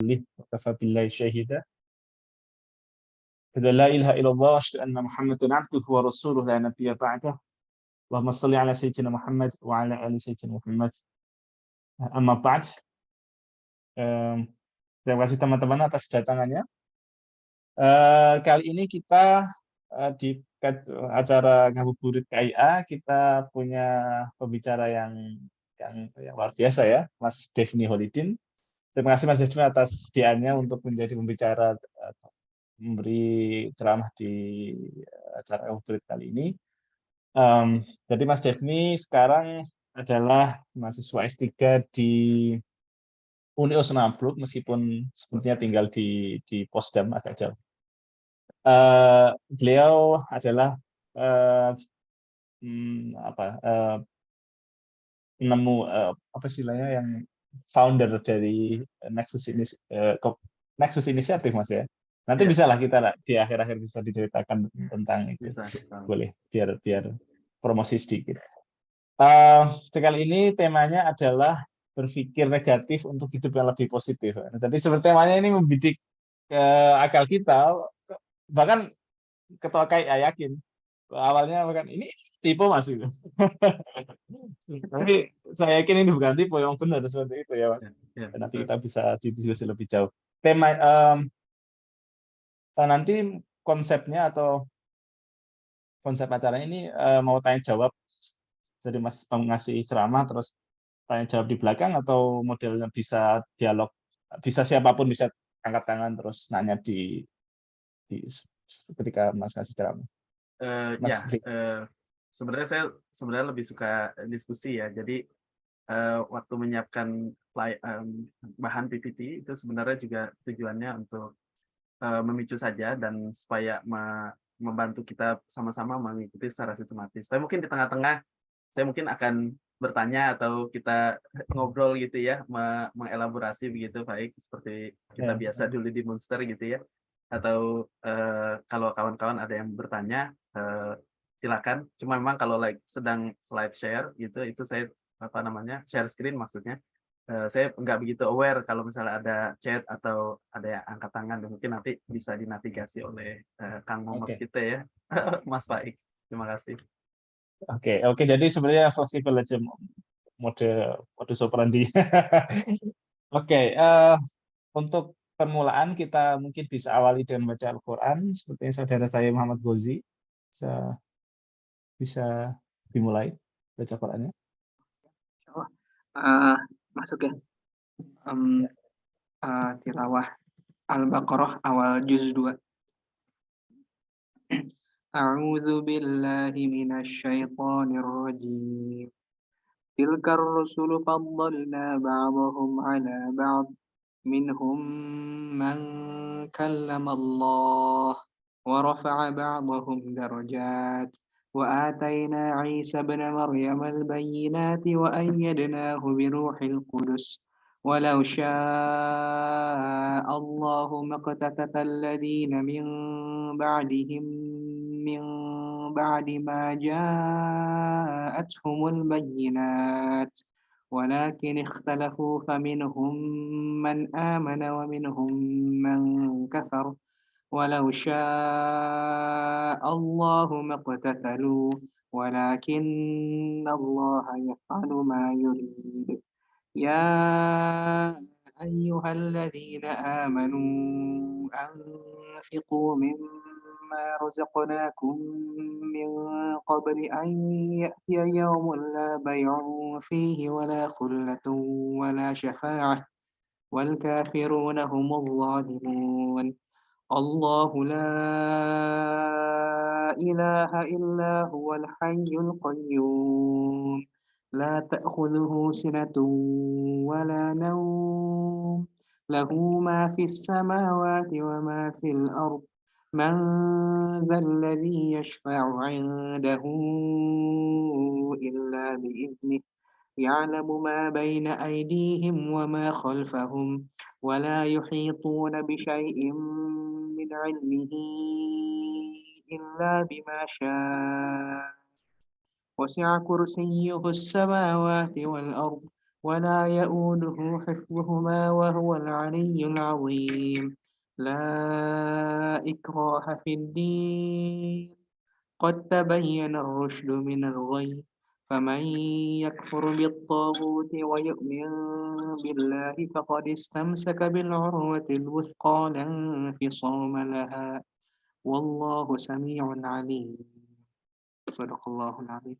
وكفى بالله شهيدا أشهد أن لا إله إلا الله وأشهد أن محمدا عبده ورسوله لا نبي بعده اللهم صل على سيدنا محمد وعلى آل سيدنا محمد أما بعد. Terima kasih teman-teman atas datangannya. Kali ini kita di acara Ngabuburit KIA kita punya pembicara yang luar biasa ya, Mas Devni Holidin. Terima kasih Mas Devni atas kesediaannya untuk menjadi pembicara memberi ceramah di acara Ngabuburit kali ini. Jadi Mas Devni sekarang adalah mahasiswa S3 di Uni Osnabrück meskipun sepertinya tinggal di Potsdam agak jauh. Beliau adalah penemu apa istilahnya yang founder dari Nexus Initiative Mas ya. Nanti Ya. bisa lah kita di akhir-akhir bisa diceritakan tentang itu. Bisa. Boleh biar promosi sedikit. Sekali ini temanya adalah berpikir negatif untuk hidup yang lebih positif. Jadi seperti temanya ini membidik akal kita, bahkan ketua KIA yakin awalnya bahkan ini tipe Mas itu. Tapi saya yakin ini bukan tipe yang benar seperti itu ya Mas. Ya, Dan nanti betul. kita bisa didiskusi lebih jauh. Tema nanti konsepnya atau konsep acaranya ini mau tanya jawab. Jadi Mas ngasih ceramah terus tanya jawab di belakang atau modelnya bisa dialog, bisa siapapun bisa angkat tangan terus nanya di ketika Mas ngasih ceramah. Mas Sebenarnya saya lebih suka diskusi ya. Jadi waktu menyiapkan bahan PPT itu sebenarnya juga tujuannya untuk memicu saja dan supaya membantu kita sama-sama mengikuti secara sistematis. Tapi mungkin di tengah-tengah saya mungkin akan bertanya atau kita ngobrol gitu ya, mengelaborasi begitu, baik seperti kita biasa dulu di Monster gitu ya. Atau kalau kawan-kawan ada yang bertanya, silakan. Cuma memang kalau sedang slide share gitu, itu saya share screen maksudnya. Saya nggak begitu aware kalau misalnya ada chat atau ada yang angkat tangan, dan mungkin nanti bisa dinavigasi oleh Kang Momot kita ya, Mas Faik. Terima kasih. Oke. Jadi sebenarnya fleksibel aja modus operandi. Oke. Untuk permulaan kita mungkin bisa awali dengan baca Al-Quran, seperti saudara saya Muhammad Gozi. Bisa dimulai baca Qurannya. Masuk ya. Tilawah Al-Baqarah awal juz 2. A'udzu billahi minasyaitonir rajim. Tilkar rusulu faddalna ba'dahum 'ala ba'd. Minhum man kallama Allah wa rafa'a ba'dahum darajat. وآتينا عيسى ابن مريم البينات وأيدناه بروح القدس ولو شاء الله ما اقتتل الذين من بعدهم من بعد ما جاءتهم البينات ولكن اختلفوا فمنهم من آمن ومنهم من كفر ولو شاء الله ما اقتتلوا ولكن الله يفعل ما يريد يا أيها الذين آمنوا أنفقوا مما رزقناكم من قبل أن يأتي يوم لا بيع فيه ولا خلة ولا شفاعة والكافرون هم الظالمون الله لا إله إلا هو الحي القيوم لا تأخذه سنة ولا نوم له ما في السماوات وما في الأرض من ذا الذي يشفع عنده إلا بإذنه يعلم ما بين أيديهم وما خلفهم ولا يحيطون بشيء من علمه إلا بما شاء وسع كرسيه السماوات والأرض ولا يؤوده حفظهما وهو العلي العظيم لا إكراه في الدين قد تبين الرشد من الغي فمن يكفر بالطاغوت ويؤمن بالله فقد استمسك بالعروة الوثقى لا انفصام لها والله سميع عليم. Sadaqallahul Azim.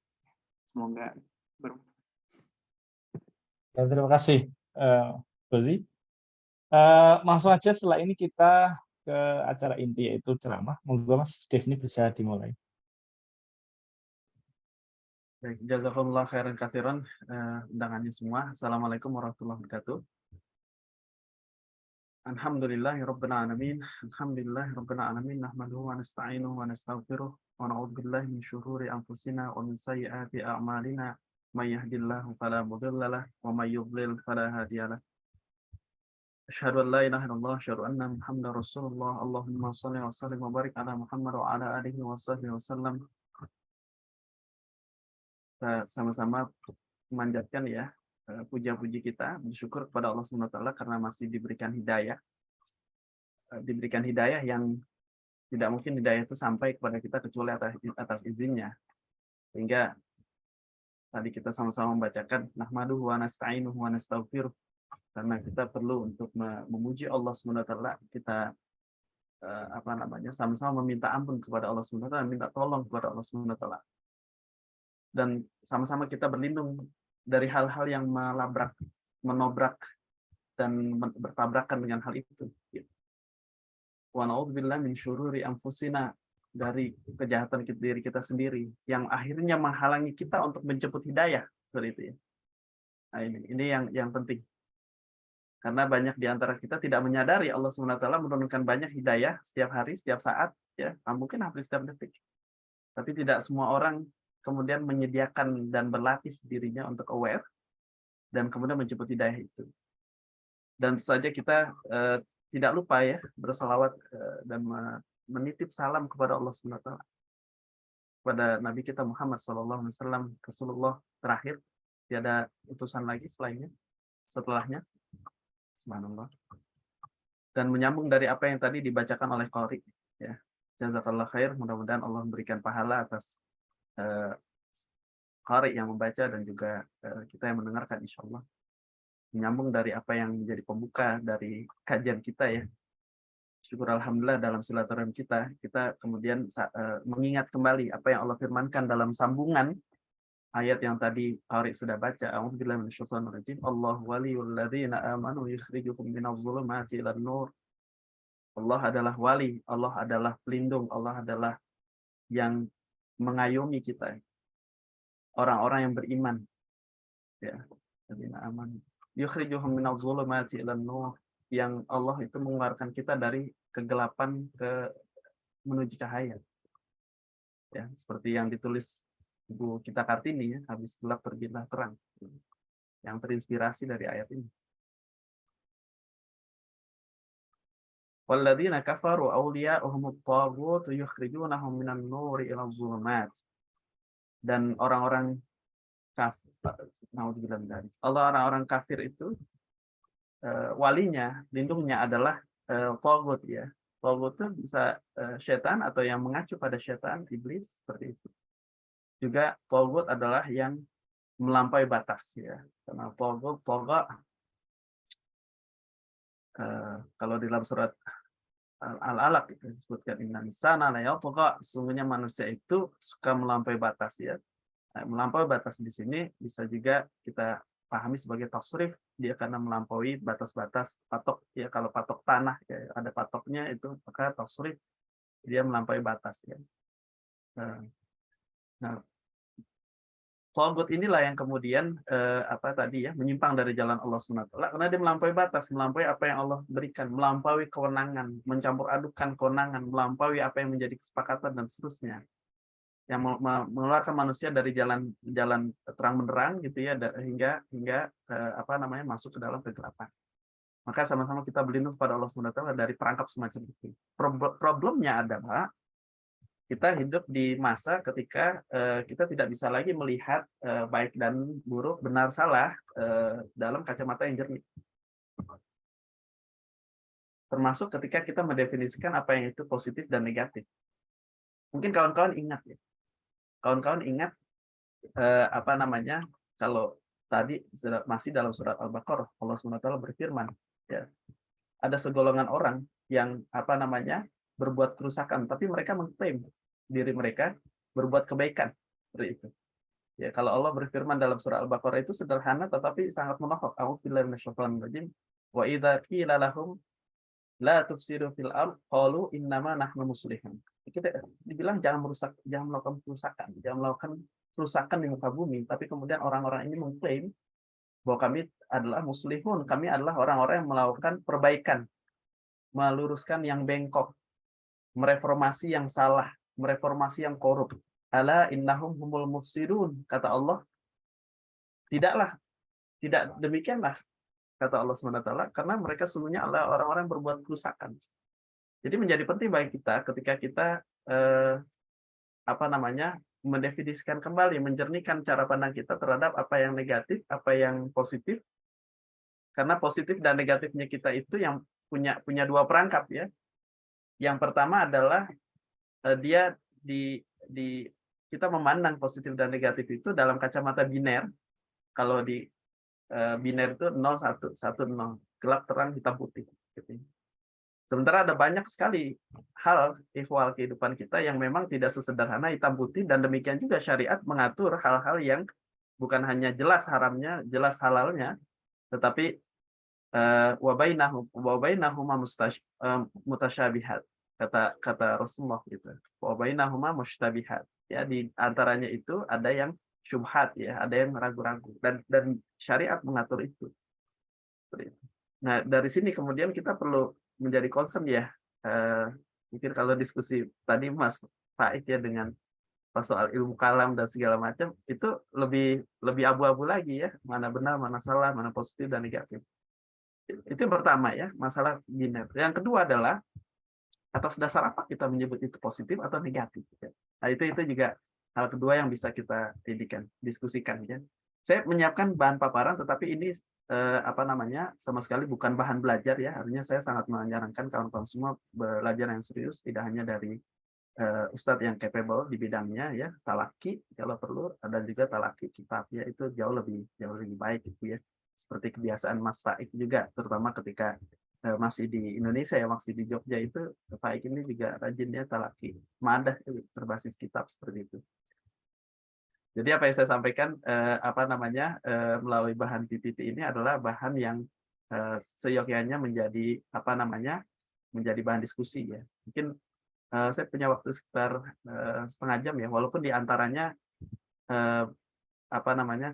Semoga bermanfaat. Ya, terima kasih, Rozi. Langsung aja setelah ini kita ke acara inti yaitu ceramah. Monggo Mas Devni bisa dimulai. Baik, jazakumullah khairan katsiran undangannya semua. Assalamualaikum warahmatullahi wabarakatuh. Alhamdulillahirabbil alamin. Alhamdulillahirabbil alamin. Nahmaduhu wa nasta'inuhu wa nastaghfiruh wa na'udzu billahi min syururi anfusina wa min sayyiati a'malina. May yahdihillahu fala mudilla lahu wa may yudlil fala hadiya lahu. Asyhadu an la ilaha illallah, asyhadu anna Muhammadar Rasulullah. Allahumma shalli wa sallim wa barik ala Muhammad wa ala alihi wa sahbihi wasallam. Kita sama-sama memanjatkan ya puja-puji kita, bersyukur kepada Allah Subhanahu wa taala karena masih diberikan hidayah. Diberikan hidayah yang tidak mungkin hidayah itu sampai kepada kita kecuali atas izinnya. Sehingga tadi kita sama-sama membacakan nahmaduhu wa nasta'inuhu wa nastaghfiruh, karena kita perlu untuk memuji Allah Subhanahu wa taala, kita sama-sama meminta ampun kepada Allah Subhanahu wa taala, minta tolong kepada Allah Subhanahu wa taala. Dan sama-sama kita berlindung dari hal-hal yang menobrak dan bertabrakan dengan hal itu. Wa na'udzubillahi min syururi anfusina, dari kejahatan diri kita sendiri yang akhirnya menghalangi kita untuk menjemput hidayah, seperti itu ya. Nah, ini yang penting. Karena banyak di antara kita tidak menyadari Allah Subhanahu wa taala menurunkan banyak hidayah setiap hari, setiap saat, ya, mungkin hampir setiap detik. Tapi tidak semua orang kemudian menyediakan dan berlatih dirinya untuk aware dan kemudian menjemput hidayah itu. Dan tentu saja kita tidak lupa ya bersalawat dan menitip salam kepada Allah Subhanahu wa taala, kepada Nabi kita Muhammad SAW, Rasulullah terakhir, tiada utusan lagi setelahnya. Subhanallah. Dan menyambung dari apa yang tadi dibacakan oleh Qari, ya. Jazakallah khair, mudah-mudahan Allah memberikan pahala atas Qari yang membaca dan juga kita yang mendengarkan, insyaallah. Menyambung dari apa yang menjadi pembuka dari kajian kita ya. Syukur alhamdulillah dalam silaturahim kita kemudian mengingat kembali apa yang Allah firmankan dalam sambungan ayat yang tadi Qari sudah baca. A'udzubillahi minasyaitonir rajim. Allahu waliyul ladzina amanu yukhrijuhum minadh dhulumati ilan nur. Allah adalah wali, Allah adalah pelindung, Allah adalah yang mengayomi kita. Orang-orang yang beriman. Ya, ladzina amanu yukhrijuhum minadh dhulumati ilan nur, yang Allah itu mengeluarkan kita dari kegelapan menuju cahaya. Ya, seperti yang ditulis Ibu kita Kartini ya, habis gelap terbitlah terang, yang terinspirasi dari ayat ini. Walladzina kafaru awliya'uhumut taghut yukhrijunahum minan nuri ilal zulumat. Dan orang-orang kafir, orang-orang kafir itu walinya, lindungnya adalah taghut ya. Taghut itu bisa setan atau yang mengacu pada setan, iblis, seperti itu. Juga taghut adalah yang melampaui batas ya. Karena taghut, kalau di dalam surat Al-Alaq itu disebutkan innan insana la yatgha, sesungguhnya manusia itu suka melampaui batas ya. Nah, melampaui batas di sini bisa juga kita pahami sebagai tasrif, dia karena melampaui batas-batas patok ya. Kalau patok tanah ya ada patoknya, itu maka tasrif, dia melampaui batas ya. Nah, taghut inilah yang kemudian menyimpang dari jalan Allah Subhanahu wa taala karena dia melampaui batas, melampaui apa yang Allah berikan, melampaui kewenangan, mencampur adukan kewenangan, melampaui apa yang menjadi kesepakatan dan seterusnya. Yang mengeluarkan manusia dari jalan terang benderang gitu ya, hingga masuk ke dalam kegelapan. Maka sama-sama kita berlindung kepada Allah Subhanahu wa taala dari perangkap semacam itu. Problemnya adalah kita hidup di masa ketika kita tidak bisa lagi melihat baik dan buruk, benar salah dalam kacamata yang jernih. Termasuk ketika kita mendefinisikan apa yang itu positif dan negatif. Mungkin kawan-kawan ingat ya. Kawan-kawan ingat apa namanya, kalau tadi masih dalam surat Al-Baqarah, Allah SWT berfirman, ya, ada segolongan orang yang apa namanya berbuat kerusakan, tapi mereka mengklaim diri mereka berbuat kebaikan, seperti itu. Ya, kalau Allah berfirman dalam surah Al-Baqarah itu sederhana tetapi sangat menohok. A'udzubillahi minasyaitonir rajim. Wa idza qila lahum la tufsidu fil ard qalu innama nahnu muslihun. Kita dibilang jangan merusak, jangan melakukan kerusakan, jangan melakukan kerusakan di muka bumi, tapi kemudian orang-orang ini mengklaim bahwa kami adalah muslihun, kami adalah orang-orang yang melakukan perbaikan, meluruskan yang bengkok, mereformasi yang salah, mereformasi yang korup. Ala innahum humul mufsidun, kata Allah. Tidak demikianlah, kata Allah SWT, karena mereka sesungguhnya adalah orang-orang yang berbuat kerusakan. Jadi menjadi penting bagi kita ketika kita apa namanya mendefinisikan kembali, menjernihkan cara pandang kita terhadap apa yang negatif, apa yang positif. Karena positif dan negatifnya kita itu yang punya dua perangkap ya. Yang pertama adalah dia kita memandang positif dan negatif itu dalam kacamata biner. Kalau di biner itu 0, 1, 1, 0, gelap terang hitam putih. Gitu. Sementara ada banyak sekali hal ihwal kehidupan kita yang memang tidak sesederhana hitam putih, dan demikian juga syariat mengatur hal-hal yang bukan hanya jelas haramnya, jelas halalnya, tetapi wa bainahuma mutasyabihat, kata Rasulullah gitu. Wa bainahuma mustabihat. Ya, di antaranya itu ada yang syubhat ya, ada yang ragu-ragu, dan syariat mengatur itu. Nah, dari sini kemudian kita perlu menjadi concern ya. Mungkin kalau diskusi tadi Mas Faik ya dengan soal ilmu kalam dan segala macam, itu lebih abu-abu lagi ya, mana benar, mana salah, mana positif dan negatif. Itu yang pertama ya, masalah biner. Yang kedua adalah atas dasar apa kita menyebut itu positif atau negatif. Nah, itu juga hal kedua yang bisa kita diskusikan ya. Saya menyiapkan bahan paparan, tetapi ini apa namanya sama sekali bukan bahan belajar ya. Artinya saya sangat menyarankan kawan-kawan semua belajar yang serius, tidak hanya dari ustadz yang capable di bidangnya ya, talaki kalau perlu, ada juga talaki kitab ya, itu jauh lebih baik itu ya. Seperti kebiasaan Mas Faik juga, terutama ketika masih di Indonesia ya, masih di Jogja itu, Faik ini juga rajin ya talaki madah berbasis kitab seperti itu. Jadi apa yang saya sampaikan apa namanya melalui bahan PPT ini adalah bahan yang seyogyanya menjadi apa namanya menjadi bahan diskusi ya. Mungkin saya punya waktu sekitar setengah jam ya, walaupun diantaranya apa namanya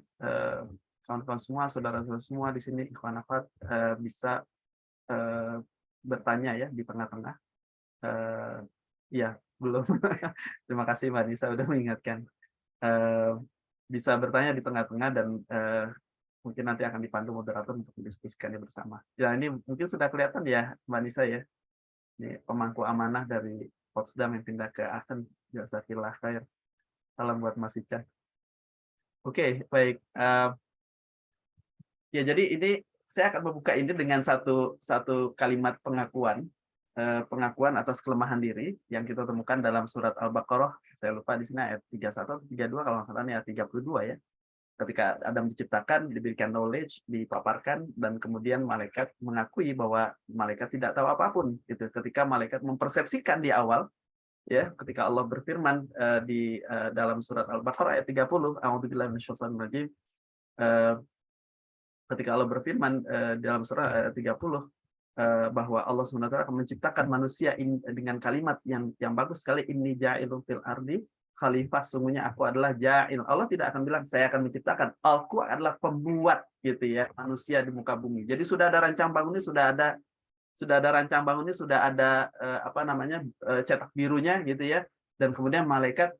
kawan-kawan semua, saudara-saudara semua di sini, ikhwan akhwat bisa bertanya ya di tengah-tengah. Ya belum. Terima kasih Mbak Nisa sudah mengingatkan. Bisa bertanya di tengah-tengah, dan mungkin nanti akan dipandu moderator untuk mendiskusikannya bersama. Ya, ini mungkin sudah kelihatan ya Mbak Nisa ya. Ini pemangku amanah dari Potsdam yang pindah ke Aachen. Jazakillah khair. Salam buat Mas Ica. Oke, baik. Ya, jadi ini saya akan membuka ini dengan satu kalimat pengakuan atas kelemahan diri yang kita temukan dalam surat Al-Baqarah. Saya lupa di sini ayat 31 32, kalau nggak salah ayat 32 ya. Ketika Adam diciptakan, diberikan knowledge, dipaparkan, dan kemudian malaikat mengakui bahwa malaikat tidak tahu apapun. Gitu. Ketika malaikat mempersepsikan di awal, ya, ketika Allah berfirman di dalam surat Al-Baqarah ayat 30, A'udzubillahi minasyaitonir rajim, ketika Allah berfirman dalam surah ayat 30 bahwa Allah SWT akan menciptakan manusia dengan kalimat yang bagus sekali, inni ja'ilun fil ardi khalifah, sungguhnya aku adalah ja'il. Allah tidak akan bilang saya akan menciptakan, aku adalah pembuat gitu ya manusia di muka bumi. Jadi sudah ada rancang bangunnya, sudah ada rancang bangunnya, sudah ada apa namanya cetak birunya gitu ya. Dan kemudian malaikat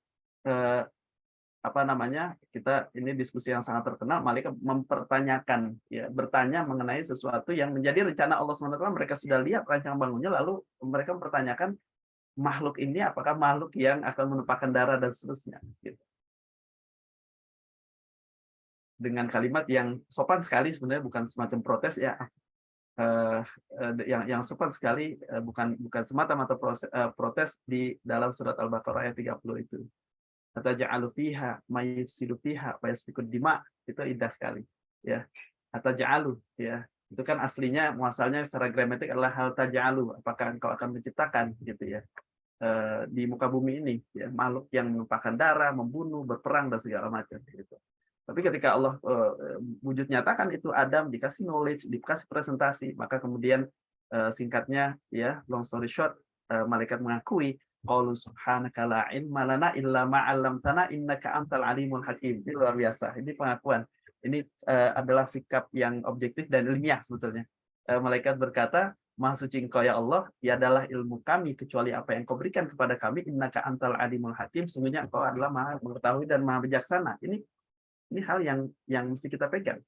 apa namanya, kita ini diskusi yang sangat terkenal, malaikat mempertanyakan ya, bertanya mengenai sesuatu yang menjadi rencana Allah SWT. Mereka sudah lihat rancang bangunnya, lalu mereka mempertanyakan makhluk ini apakah makhluk yang akan menumpahkan darah dan seterusnya gitu. Dengan kalimat yang sopan sekali, sebenarnya bukan semacam protes ya, yang sopan sekali, bukan semata-mata protes di dalam surat Al-Baqarah ayat 30 itu. Ataj'alu fiha may yufsidu fiha wa yasfikud dima, itu indah sekali ya. Ataj'alu ya, itu kan aslinya muasalnya secara gramatik adalah hal taj'alu, apakah engkau akan menciptakan gitu ya, di muka bumi ini ya, makhluk yang menumpahkan darah, membunuh, berperang dan segala macam gitu. Tapi ketika Allah wujud nyatakan itu Adam dikasih knowledge, dikasih presentasi, maka kemudian singkatnya ya, long story short, malaikat mengakui qalu subhanaka la ilma lana illa ma 'allamtana innaka antal alimul hakim. Ini luar biasa. Ini pengakuan. Ini adalah sikap yang objektif dan ilmiah sebetulnya. Malaikat berkata, Maha suci Engkau ya Allah, tiadalah ilmu kami kecuali apa yang Kau berikan kepada kami, innaka antal alimul hakim, sungguhnya Engkau adalah Maha mengetahui dan Maha bijaksana. Ini hal yang mesti kita pegang,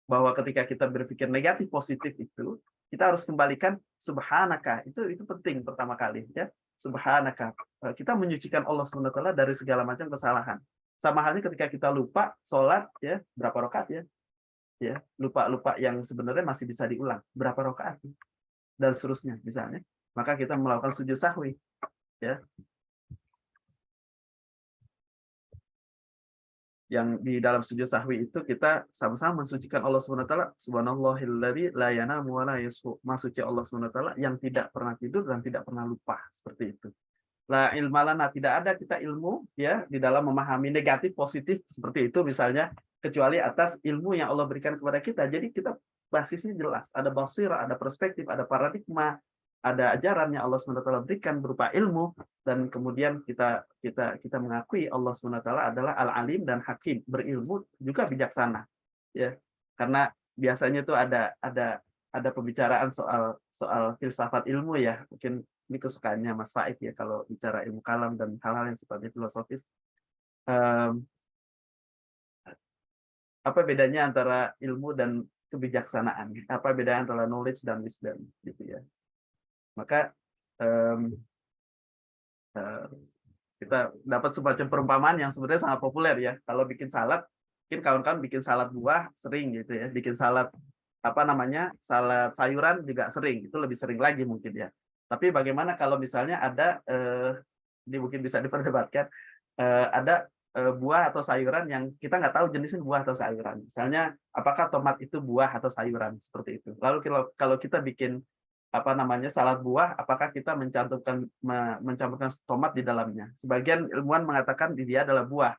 bahwa ketika kita berpikir negatif positif itu, kita harus kembalikan subhanaka. Itu penting pertama kali ya. Subhanaka. Kita menyucikan Allah SWT dari segala macam kesalahan. Sama halnya ketika kita lupa sholat ya, berapa rakaat ya? Ya, lupa yang sebenarnya masih bisa diulang. Berapa rakaat? Dan seterusnya misalnya. Maka kita melakukan sujud sahwi ya. Yang di dalam sujud sahwi itu kita sama-sama mensucikan Allah SWT. Subhanallahilladzi la yanamu wa la yashu. Maha suci Allah SWT yang tidak pernah tidur dan tidak pernah lupa, seperti itu. La ilma lana, tidak ada kita ilmu ya di dalam memahami negatif positif seperti itu misalnya, kecuali atas ilmu yang Allah berikan kepada kita. Jadi kita basisnya jelas, ada basirah, ada perspektif, ada paradigma, ada ajaran yang Allah SWT berikan berupa ilmu, dan kemudian kita mengakui Allah SWT adalah Al-Alim dan Hakim, berilmu juga bijaksana ya. Karena biasanya itu ada pembicaraan soal filsafat ilmu ya, mungkin ini kesukaannya Mas Faik ya kalau bicara ilmu kalam dan hal-hal yang sifatnya filosofis. Apa bedanya antara ilmu dan kebijaksanaan? Apa bedanya antara knowledge dan wisdom gitu ya. Maka kita dapat semacam perumpamaan yang sebenarnya sangat populer ya. Kalau bikin salad, mungkin kawan-kawan bikin salad buah sering gitu ya. Bikin salad salad sayuran juga sering. Itu lebih sering lagi mungkin ya. Tapi bagaimana kalau misalnya ada ini mungkin bisa diperdebatkan, ada buah atau sayuran yang kita nggak tahu jenisnya buah atau sayuran. Misalnya apakah tomat itu buah atau sayuran seperti itu. Lalu kalau kita bikin salad buah, apakah kita mencampurkan tomat di dalamnya? Sebagian ilmuwan mengatakan dia adalah buah.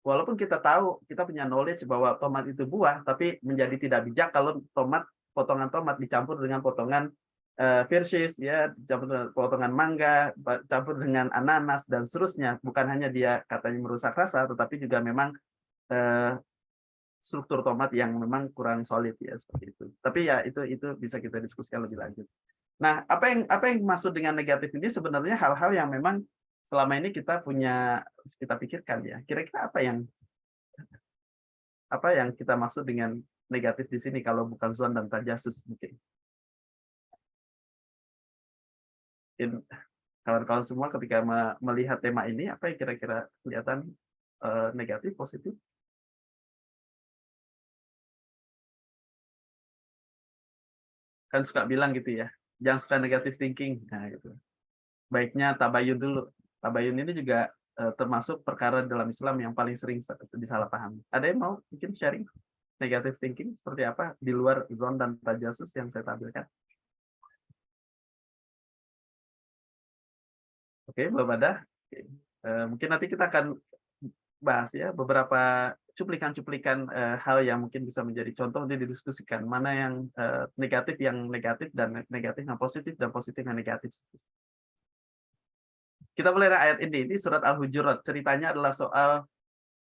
Walaupun kita tahu, kita punya knowledge bahwa tomat itu buah, tapi menjadi tidak bijak kalau potongan tomat dicampur dengan potongan Virsis ya, dicampur dengan potongan mangga, campur dengan ananas dan seterusnya. Bukan hanya dia katanya merusak rasa, tetapi juga memang struktur tomat yang memang kurang solid ya, seperti itu. Tapi ya itu bisa kita diskusikan lebih lanjut. Nah, apa yang maksud dengan negatif ini sebenarnya hal-hal yang memang selama ini kita pikirkan ya. Kira-kira apa yang kita maksud dengan negatif di sini kalau bukan zon dan tajasus mungkin. Kawan-kawan semua ketika melihat tema ini, apa yang kira-kira kelihatan negatif, positif? Kan suka bilang gitu ya, jangan suka negative thinking. Nah, gitu. Baiknya tabayun dulu. Tabayun ini juga termasuk perkara dalam Islam yang paling sering disalahpahami. Ada yang mau mungkin sharing negative thinking seperti apa di luar zon dan tajasus yang saya tampilkan? Oke, belum ada. Oke. Mungkin nanti kita akan bahas ya beberapa cuplikan-cuplikan hal yang mungkin bisa menjadi contoh untuk didiskusikan. Mana yang negatif dan negatif yang positif dan positif yang negatif. Kita mulai dari ayat ini. Ini surat Al-Hujurat. Ceritanya adalah soal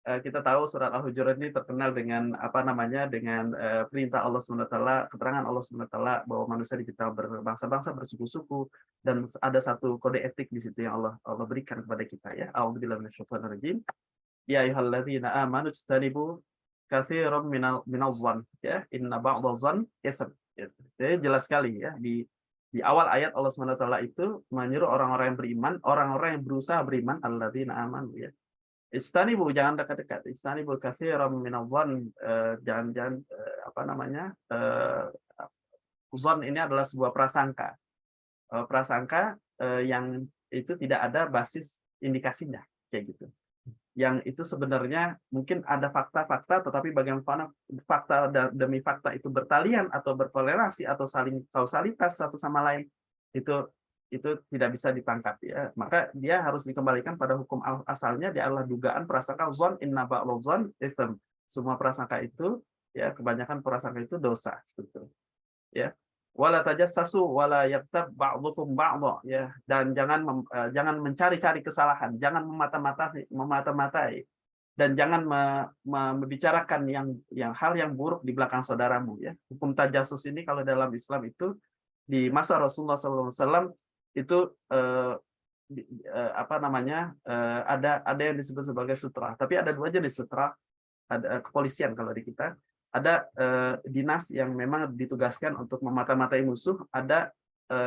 kita tahu surat Al-Hujurat ini terkenal dengan dengan perintah Allah SWT, keterangan Allah SWT bahwa manusia dicipta berbangsa-bangsa, bersuku-suku, dan ada satu kode etik di situ yang Allah berikan kepada kita ya. A'udzubillahi minasyaitonir rajim. Ya ayyuhalladzina amanu ijtanibu katsiran minadh-dhann ya, inna ba'dadh-dhann ism. Jadi jelas sekali ya Di awal ayat Allah SWT itu menyuruh orang-orang yang beriman, orang-orang yang berusaha beriman, alladzina amanu ya. Istanibu, jangan dekat-dekat. Istanibu katsiran minadh-dhann, jangan apa namanya? Dzan ini adalah sebuah prasangka. Prasangka yang itu tidak ada basis indikasinya, kayak gitu. Yang itu sebenarnya mungkin ada fakta-fakta, tetapi bagaimana fakta demi fakta itu bertalian atau berkorelasi atau saling kausalitas satu sama lain, itu tidak bisa ditangkap ya. Maka dia harus dikembalikan pada hukum asalnya, dia adalah dugaan prasangka, dzan inna ba'dadh dzan itsm. Semua prasangka itu ya, kebanyakan prasangka itu dosa gitu. Ya. Wala tajassasu wala yaktab ba'dhukum ba'dha ya, dan jangan mencari-cari kesalahan, jangan memata-matai dan jangan membicarakan yang hal yang buruk di belakang saudaramu ya. Hukum tajassus ini kalau dalam Islam itu di masa Rasulullah SAW itu apa namanya, ada yang disebut sebagai sutra, tapi ada dua jenis sutra. Ada kepolisian kalau di kita, ada dinas yang memang ditugaskan untuk memata-matai musuh, ada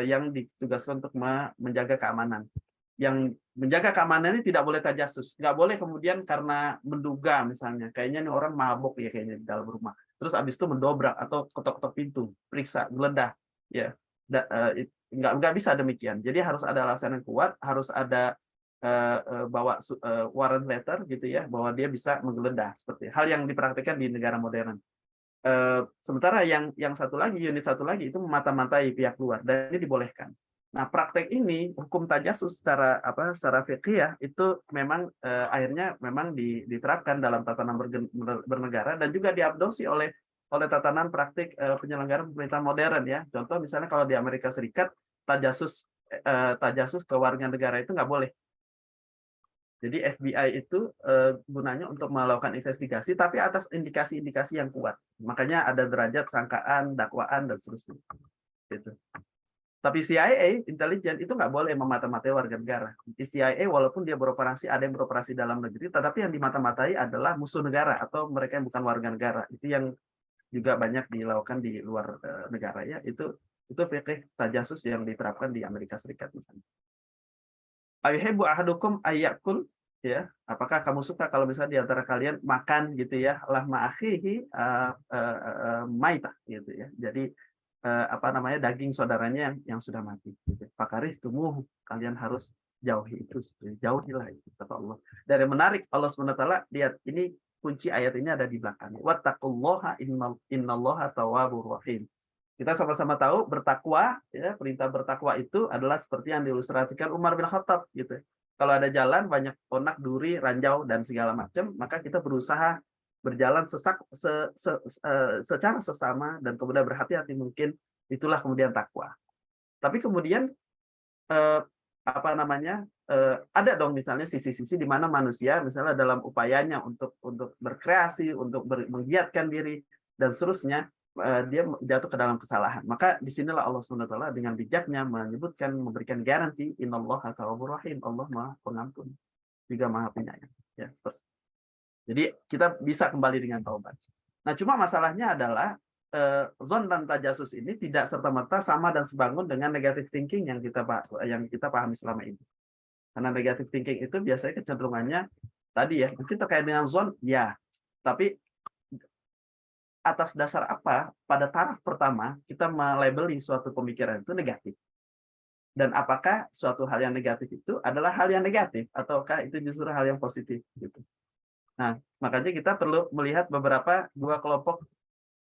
yang ditugaskan untuk menjaga keamanan. Yang menjaga keamanan ini tidak boleh tajassus, nggak boleh kemudian karena menduga misalnya, kayaknya ini orang mabok ya kayaknya di dalam rumah, terus abis itu mendobrak atau ketok-ketok pintu, periksa, geledah, ya, nggak bisa demikian. Jadi harus ada alasan yang kuat, harus ada bawa warrant letter gitu ya, bahwa dia bisa menggeledah, seperti hal yang dipraktikkan di negara modern. Sementara yang unit satu lagi itu memata-matai pihak luar, dan ini dibolehkan. Nah, praktek ini hukum tajassus secara fikih itu memang akhirnya memang diterapkan dalam tatanan bernegara dan juga diadopsi oleh tatanan praktik penyelenggaraan pemerintahan modern ya. Contoh misalnya kalau di Amerika Serikat tajassus ke warga negara itu nggak boleh. Jadi FBI itu gunanya untuk melakukan investigasi, tapi atas indikasi-indikasi yang kuat. Makanya ada derajat sangkaan, dakwaan, dan seterusnya. Gitu. Tapi CIA, intelijen, itu nggak boleh memata-matai warga negara. Di CIA, walaupun dia beroperasi, ada yang beroperasi dalam negeri, tetapi yang dimata-matai adalah musuh negara, atau mereka yang bukan warga negara. Itu yang juga banyak dilakukan di luar negara. Ya. Itu fikih tajassus yang diterapkan di Amerika Serikat. Misalnya. Ayuhibbu ahadukum ayyakul ya, apakah kamu suka kalau misalnya di antara kalian makan gitu ya, lahma akhihi maitah gitu ya. Jadi apa namanya, daging saudaranya yang sudah mati gitu. Fakarih tumuh, kalian harus jauhi itu, jauhilah itu kata Allah. Dan yang menarik, Allah SWT, lihat ini kunci ayat ini ada di belakang. Wattaqullaha innallaha tawwabur rahim. Kita sama-sama tahu bertakwa ya, perintah bertakwa itu adalah seperti yang diilustrasikan Umar bin Khattab gitu. Kalau ada jalan banyak onak, duri, ranjau dan segala macam, maka kita berusaha berjalan secara sesama dan kemudian berhati-hati mungkin, itulah kemudian takwa. Tapi kemudian apa namanya, ada dong misalnya sisi-sisi di mana manusia misalnya dalam upayanya untuk berkreasi, untuk menggiatkan diri dan seterusnya, dia jatuh ke dalam kesalahan. Maka disinilah Allah SWT dengan bijaknya menyebutkan, memberikan garansi, innallaha tawwabur rahim, Allah Maha Pengampun, juga Maha Penyayang. Ya, jadi kita bisa kembali dengan taubat. Nah, cuma masalahnya adalah zon dan tajassus ini tidak serta-merta sama dan sebangun dengan negative thinking yang kita pahami selama ini. Karena negative thinking itu biasanya kecenderungannya tadi ya, mungkin terkait dengan zon, ya, tapi atas dasar apa pada taraf pertama kita melabeli suatu pemikiran itu negatif? Dan apakah suatu hal yang negatif itu adalah hal yang negatif ataukah itu justru hal yang positif gitu. Nah, makanya kita perlu melihat dua kelompok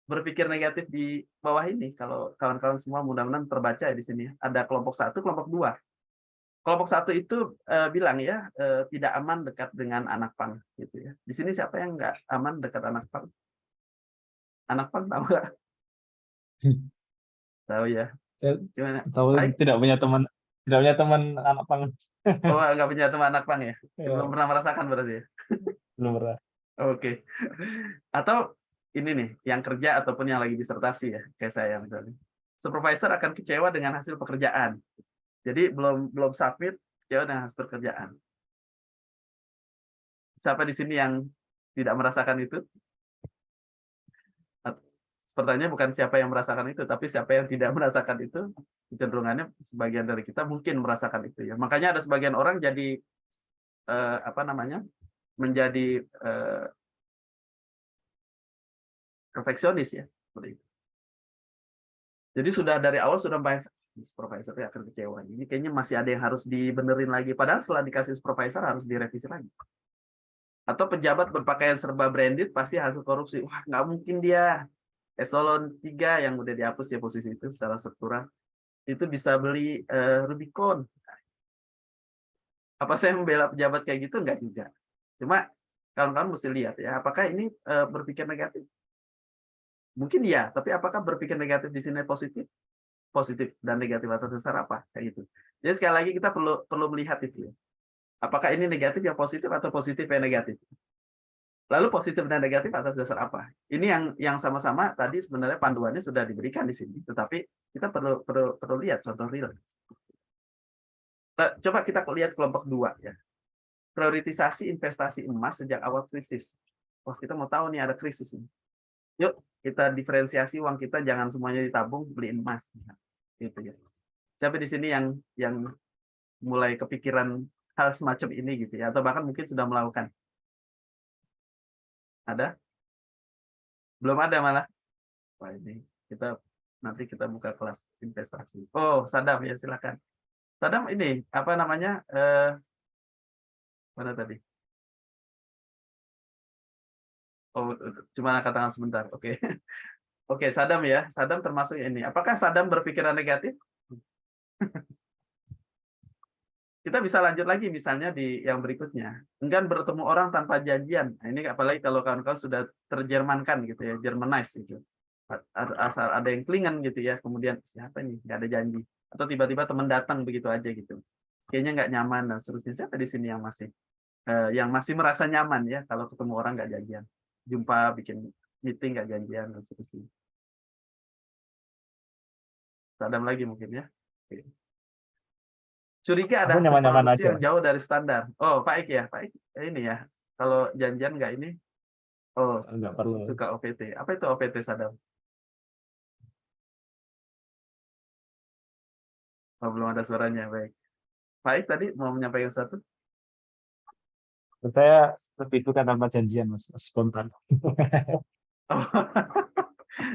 berpikir negatif di bawah ini. Kalau kawan-kawan semua mudah-mudahan terbaca ya di sini. Ada kelompok 1, kelompok 2. Kelompok 1 itu bilang ya tidak aman dekat dengan anak pang gitu ya. Di sini siapa yang nggak aman dekat anak pang? Anak pang tahu nggak? Tahu ya. Gimana? Tahu tidak punya teman anak pang. Oh, nggak punya teman anak pang ya? Belum pernah merasakan berarti ya? Belum pernah. Oke. Atau ini nih, yang kerja ataupun yang lagi disertasi ya, kayak saya misalnya. Supervisor akan kecewa dengan hasil pekerjaan. Jadi belum submit, kecewa dengan hasil pekerjaan. Siapa di sini yang tidak merasakan itu? Pertanyaannya bukan siapa yang merasakan itu, tapi siapa yang tidak merasakan itu, kecenderungannya sebagian dari kita mungkin merasakan itu ya. Makanya ada sebagian orang jadi apa namanya? Menjadi perfeksionis ya, seperti itu. Jadi sudah dari awal sudah banyak supervisor ya akan kecewa. Ini kayaknya masih ada yang harus dibenerin lagi. Padahal setelah dikasih supervisor harus direvisi lagi. Atau pejabat berpakaian serba branded pasti hasil korupsi. Wah, nggak mungkin dia. Eselon 3 yang udah dihapus ya posisi itu secara struktural. Itu bisa beli Rubicon. Apa saya membela pejabat kayak gitu? Enggak juga. Cuma kawan-kawan mesti lihat ya, apakah ini berpikir negatif? Mungkin ya, tapi apakah berpikir negatif di sini positif? Positif dan negatif atas dasar apa? Kayak gitu. Jadi sekali lagi kita perlu melihat itu ya. Apakah ini negatif yang positif atau positif yang negatif? Lalu positif dan negatif atas dasar apa? Ini yang sama-sama tadi sebenarnya panduannya sudah diberikan di sini, tetapi kita perlu lihat contoh real. Coba kita lihat kelompok 2 ya. Prioritisasi investasi emas sejak awal krisis. Wah, kita mau tahu nih ada krisis ini. Yuk kita diferensiasi uang kita, jangan semuanya ditabung, beli emas. Gitu ya. Siapa di sini yang mulai kepikiran hal semacam ini gitu ya, atau bahkan mungkin sudah melakukan? Ada? Belum ada malah. Wah, ini nanti kita buka kelas investasi. Oh, Sadam ya, silakan. Sadam ini apa namanya? Mana tadi? Oh, cuma angkat tangan sebentar. Oke. Oke, Sadam ya. Sadam termasuk ini. Apakah Sadam berpikiran negatif? Kita bisa lanjut lagi misalnya di yang berikutnya. Enggan bertemu orang tanpa janjian. Nah, ini apalagi kalau kawan-kawan sudah terjermankan gitu ya, Germanize gitu. Asal ada yang klingan gitu ya, kemudian siapa nih? Nggak ada janji. Atau tiba-tiba teman datang begitu aja gitu. Kayaknya nggak nyaman dan seterusnya. Siapa di sini yang masih merasa nyaman ya kalau ketemu orang nggak janjian. Jumpa, bikin meeting nggak janjian dan seterusnya. Sadam lagi mungkin ya. Oke. Curiga ada Aku hasil nyaman-nyaman produksi aja. yang jauh dari standar. Oh, Pak Ik ya, Pak Ik ini ya. Kalau janjian nggak ini? Oh, Nggak perlu. suka OPT. Apa itu OPT, Sadam? Oh, belum ada suaranya, baik. Pak Ik tadi mau menyampaikan sesuatu? Saya lebih suka tanpa janjian, Mas, spontan. Oh.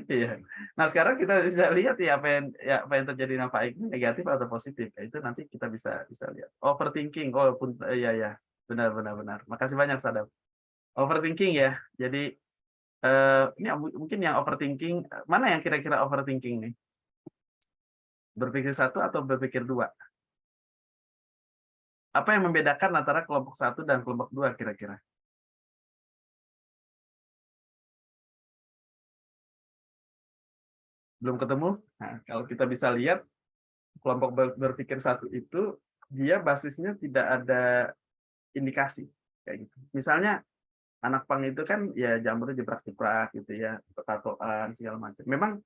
Iya. Nah, sekarang kita bisa lihat ya apa yang terjadi dengan Pak Ik negatif atau positif. Ya, itu nanti kita bisa lihat. Overthinking. Oh, iya ya. Benar. Makasih banyak, Sadam. Overthinking ya. Jadi ini mungkin yang overthinking, mana yang kira-kira overthinking nih? Berpikir satu atau berpikir dua? Apa yang membedakan antara kelompok 1 dan kelompok 2 kira-kira? Belum ketemu? Nah, kalau kita bisa lihat, kelompok berpikir 1 itu, dia basisnya tidak ada indikasi. Kayak gitu. Misalnya, anak pang itu kan ya jamurnya jeprak-jeprak gitu ya, tatoan segala macam. Memang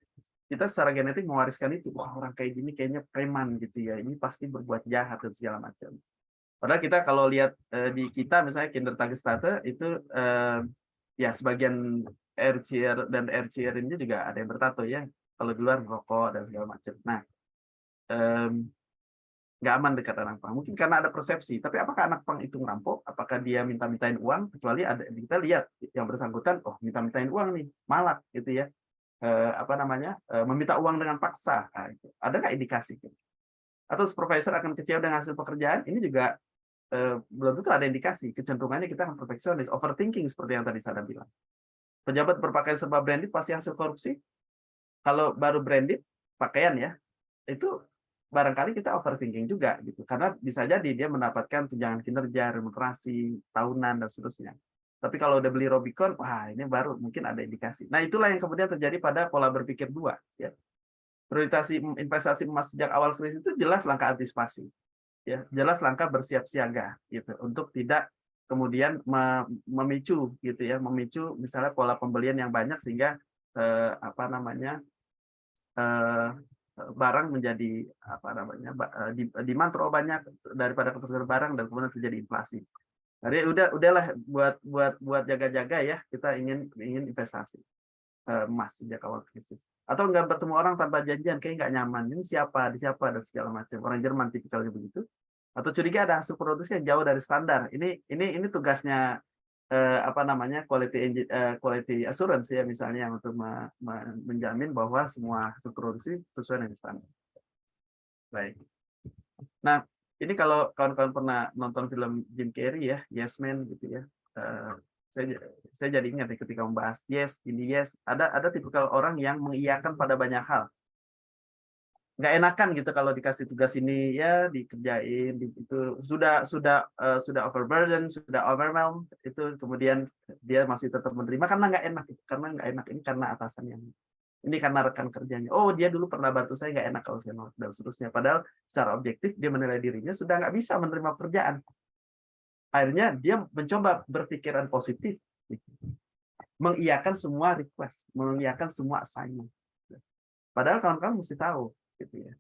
kita secara genetik mewariskan itu. Wah, orang kayak gini kayaknya preman gitu ya. Ini pasti berbuat jahat dan segala macam. Padahal kita kalau lihat di kita misalnya Kindertagesstätte itu ya sebagian RCR dan RCR ini juga ada yang bertato ya. Kalau di luar merokok dan segala macam. Nah, nggak aman dekat anak pang. Mungkin karena ada persepsi. Tapi apakah anak pang itu ngerampok? Apakah dia minta-mintain uang? Kecuali ada kita lihat yang bersangkutan, oh minta-mintain uang nih, malak gitu ya. Apa namanya? Meminta uang dengan paksa. Nah, itu. Ada nggak indikasi? Atau supervisor akan kecewa dengan hasil pekerjaan? Ini juga belum tentu ada indikasi. Kecenderungannya kita akan perfeksionis, overthinking seperti yang tadi saya bilang. Pejabat berpakaian serba branded pasti hasil korupsi. Kalau baru branded pakaian ya, itu barangkali kita overthinking juga gitu. Karena bisa jadi dia mendapatkan tunjangan kinerja, remunerasi tahunan dan seterusnya. Tapi kalau udah beli Rubicon, wah ini baru mungkin ada indikasi. Nah, itulah yang kemudian terjadi pada pola berpikir 2 ya. Prioritas investasi emas sejak awal krisis itu jelas langkah antisipasi. Ya, jelas langkah bersiap siaga gitu untuk tidak kemudian memicu gitu ya, memicu misalnya pola pembelian yang banyak sehingga apa namanya barang menjadi apa namanya demand terlalu banyak daripada ketersediaan barang dan kemudian terjadi inflasi. Jadi udahlah buat jaga-jaga ya, kita ingin investasi. emas sejak awal krisis. Atau nggak bertemu orang tanpa janjian, kayak nggak nyaman. Ini siapa, dan segala macam. Orang Jerman tipikalnya begitu. Atau curiga ada hasil produksi yang jauh dari standar. Ini tugasnya apa namanya quality assurance ya misalnya untuk menjamin bahwa semua hasil produksi sesuai dengan standar. Baik. Nah, ini kalau kawan-kawan pernah nonton film Jim Carrey ya, Yes Man gitu ya. Saya jadi ingat nih ketika membahas yes, ini yes. Ada tipikal orang yang mengiyakan pada banyak hal. Nggak enakan gitu kalau dikasih tugas ini ya dikerjain itu sudah overburden, sudah overwhelmed itu kemudian dia masih tetap menerima karena nggak enak ini karena atasan yang ini karena rekan kerjanya. Oh, dia dulu pernah bantu saya, nggak enak kalau saya nolak dan seterusnya. Padahal secara objektif dia menilai dirinya sudah nggak bisa menerima pekerjaan. Akhirnya dia mencoba berpikiran positif, mengiyakan semua request, mengiyakan semua assignment. Padahal kawan-kawan mesti tahu, gitu ya,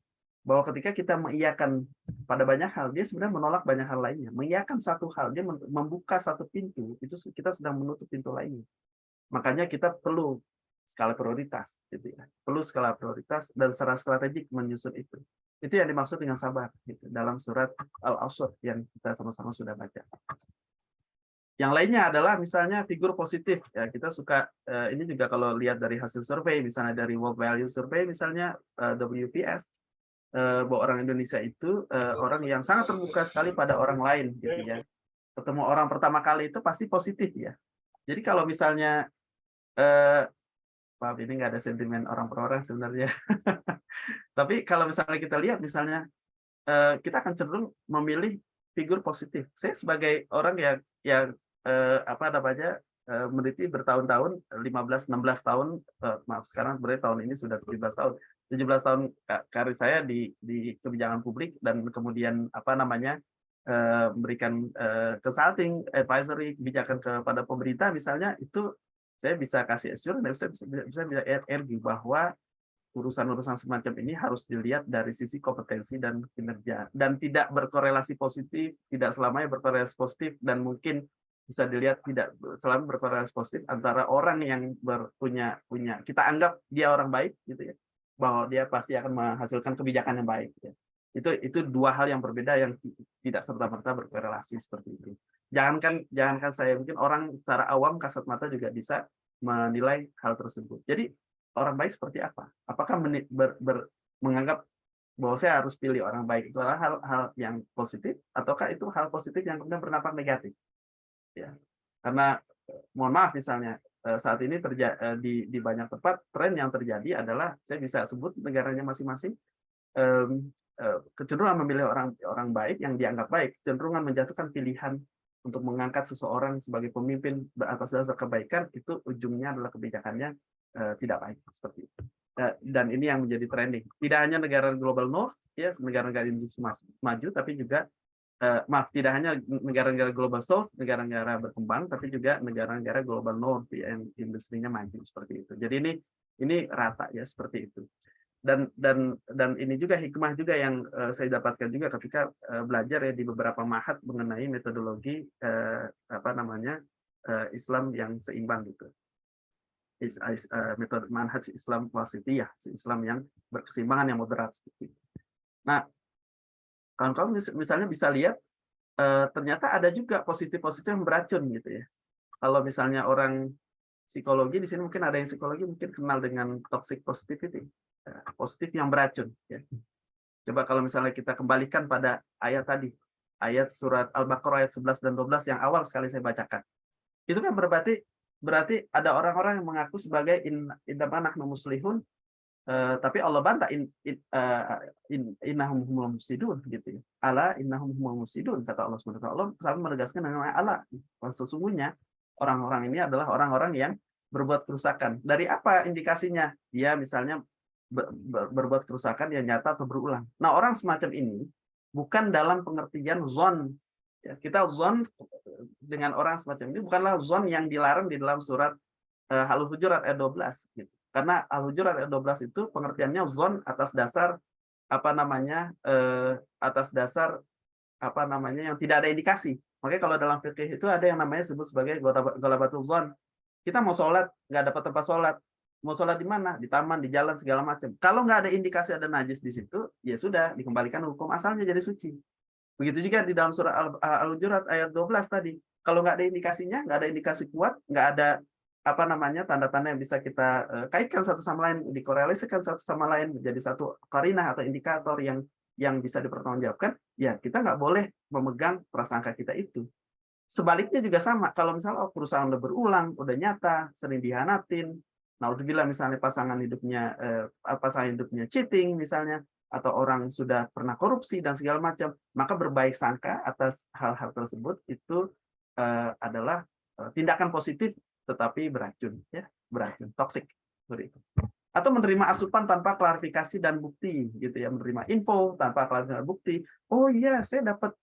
bahwa ketika kita mengiyakan pada banyak hal, dia sebenarnya menolak banyak hal lainnya. Mengiyakan satu hal, dia membuka satu pintu, itu kita sedang menutup pintu lainnya. Makanya kita perlu skala prioritas, gitu ya. Perlu skala prioritas dan secara strategik menyusun itu. Itu yang dimaksud dengan sabar, gitu, dalam surat Al-Asr yang kita sama-sama sudah baca. Yang lainnya adalah misalnya figur positif. Ya, kita suka ini juga kalau lihat dari hasil survei, misalnya dari World Value Survey, misalnya WVS, bahwa orang Indonesia itu orang yang sangat terbuka sekali pada orang lain, gitu ya. Ketemu orang pertama kali itu pasti positif ya. Jadi kalau misalnya maaf ini nggak ada sentimen orang per orang sebenarnya. Tapi kalau misalnya kita lihat misalnya kita akan cenderung memilih figur positif. Saya sebagai orang yang apa namanya meneliti bertahun-tahun 15-16 tahun maaf sekarang sebenarnya tahun ini sudah 17 tahun 17 tahun karir saya di kebijakan publik dan kemudian apa namanya memberikan consulting advisory kebijakan kepada pemerintah misalnya itu saya bisa kasih assurance bisa argue bahwa urusan-urusan semacam ini harus dilihat dari sisi kompetensi dan kinerja dan tidak berkorelasi positif, tidak selamanya berkorelasi positif dan mungkin bisa dilihat tidak selalu berkorelasi positif antara orang yang punya kita anggap dia orang baik gitu ya, bahwa dia pasti akan menghasilkan kebijakan yang baik ya. Itu dua hal yang berbeda yang tidak serta-merta berkorelasi seperti itu. Jangankan saya, mungkin orang secara awam kasat mata juga bisa menilai hal tersebut. Jadi orang baik seperti apa? Apakah menganggap bahwa saya harus pilih orang baik itu adalah hal yang positif, ataukah itu hal positif yang kemudian berdampak negatif? Ya, karena mohon maaf misalnya saat ini di banyak tempat tren yang terjadi adalah saya bisa sebut negaranya masing-masing kecenderungan memilih orang baik yang dianggap baik, cenderungan menjatuhkan pilihan untuk mengangkat seseorang sebagai pemimpin atas dasar kebaikan itu ujungnya adalah kebijakannya tidak baik seperti itu. Dan ini yang menjadi trending. Tidak hanya negara global north, ya negara-negara industri maju, tapi juga tidak hanya negara-negara global south, negara-negara berkembang, tapi juga negara-negara global north yang industrinya maju seperti itu. Jadi ini rata ya seperti itu. Dan ini juga hikmah juga yang saya dapatkan juga ketika belajar ya di beberapa ma'had mengenai metodologi apa namanya Islam yang seimbang gitu. Metode manhaj Islam wasitiyah, Islam yang berkeseimbangan yang moderat seperti itu. Nah, kawan-kawan misalnya bisa lihat ternyata ada juga positif-positif yang beracun gitu ya. Kalau misalnya orang psikologi di sini mungkin ada yang psikologi mungkin kenal dengan toxic positivity, positif yang beracun ya. Coba kalau misalnya kita kembalikan pada ayat tadi, ayat surat Al-Baqarah ayat 11 dan 12 yang awal sekali saya bacakan. Itu kan berarti ada orang-orang yang mengaku sebagai innama nahnu muslihun, tapi Allah bantah innahum humul mufsidun gitu ya. Ala innahum humul mufsidun kata Allah SWT. Allah sampai menegaskan namanya Allah. Sesungguhnya orang-orang ini adalah orang-orang yang berbuat kerusakan. Dari apa indikasinya? Dia misalnya berbuat kerusakan yang nyata atau berulang. Nah, orang semacam ini bukan dalam pengertian zon. Ya, kita zon dengan orang semacam ini bukanlah zon yang dilarang di dalam surat Al-Hujurat ayat 12 gitu. Karena Al-Hujurat ayat 12 itu pengertiannya zon atas dasar apa namanya yang tidak ada indikasi. Makanya kalau dalam fikih itu ada yang namanya disebut sebagai ghalabatul zon. Kita mau sholat nggak dapat tempat sholat, mau sholat di mana, di taman, di jalan, segala macam. Kalau nggak ada indikasi ada najis di situ, ya sudah dikembalikan hukum asalnya jadi suci. Begitu juga di dalam surah Al-Hujurat ayat 12 tadi. Kalau nggak ada indikasinya, nggak ada indikasi kuat, nggak ada apa namanya tanda-tanda yang bisa kita kaitkan satu sama lain, dikorelasikan satu sama lain menjadi satu qarinah atau indikator yang bisa dipertanggungjawabkan, ya kita nggak boleh memegang prasangka kita itu. Sebaliknya juga sama, kalau misalnya perusahaan udah berulang, udah nyata, sering dihanatin, naudzubillah misalnya pasangan hidupnya cheating misalnya, atau orang sudah pernah korupsi dan segala macam, maka berbaik sangka atas hal-hal tersebut itu adalah tindakan positif tetapi beracun, ya, beracun, toksik seperti itu. Atau menerima asupan tanpa klarifikasi dan bukti, gitu ya, menerima info tanpa klarifikasi dan bukti. Oh iya, saya dapat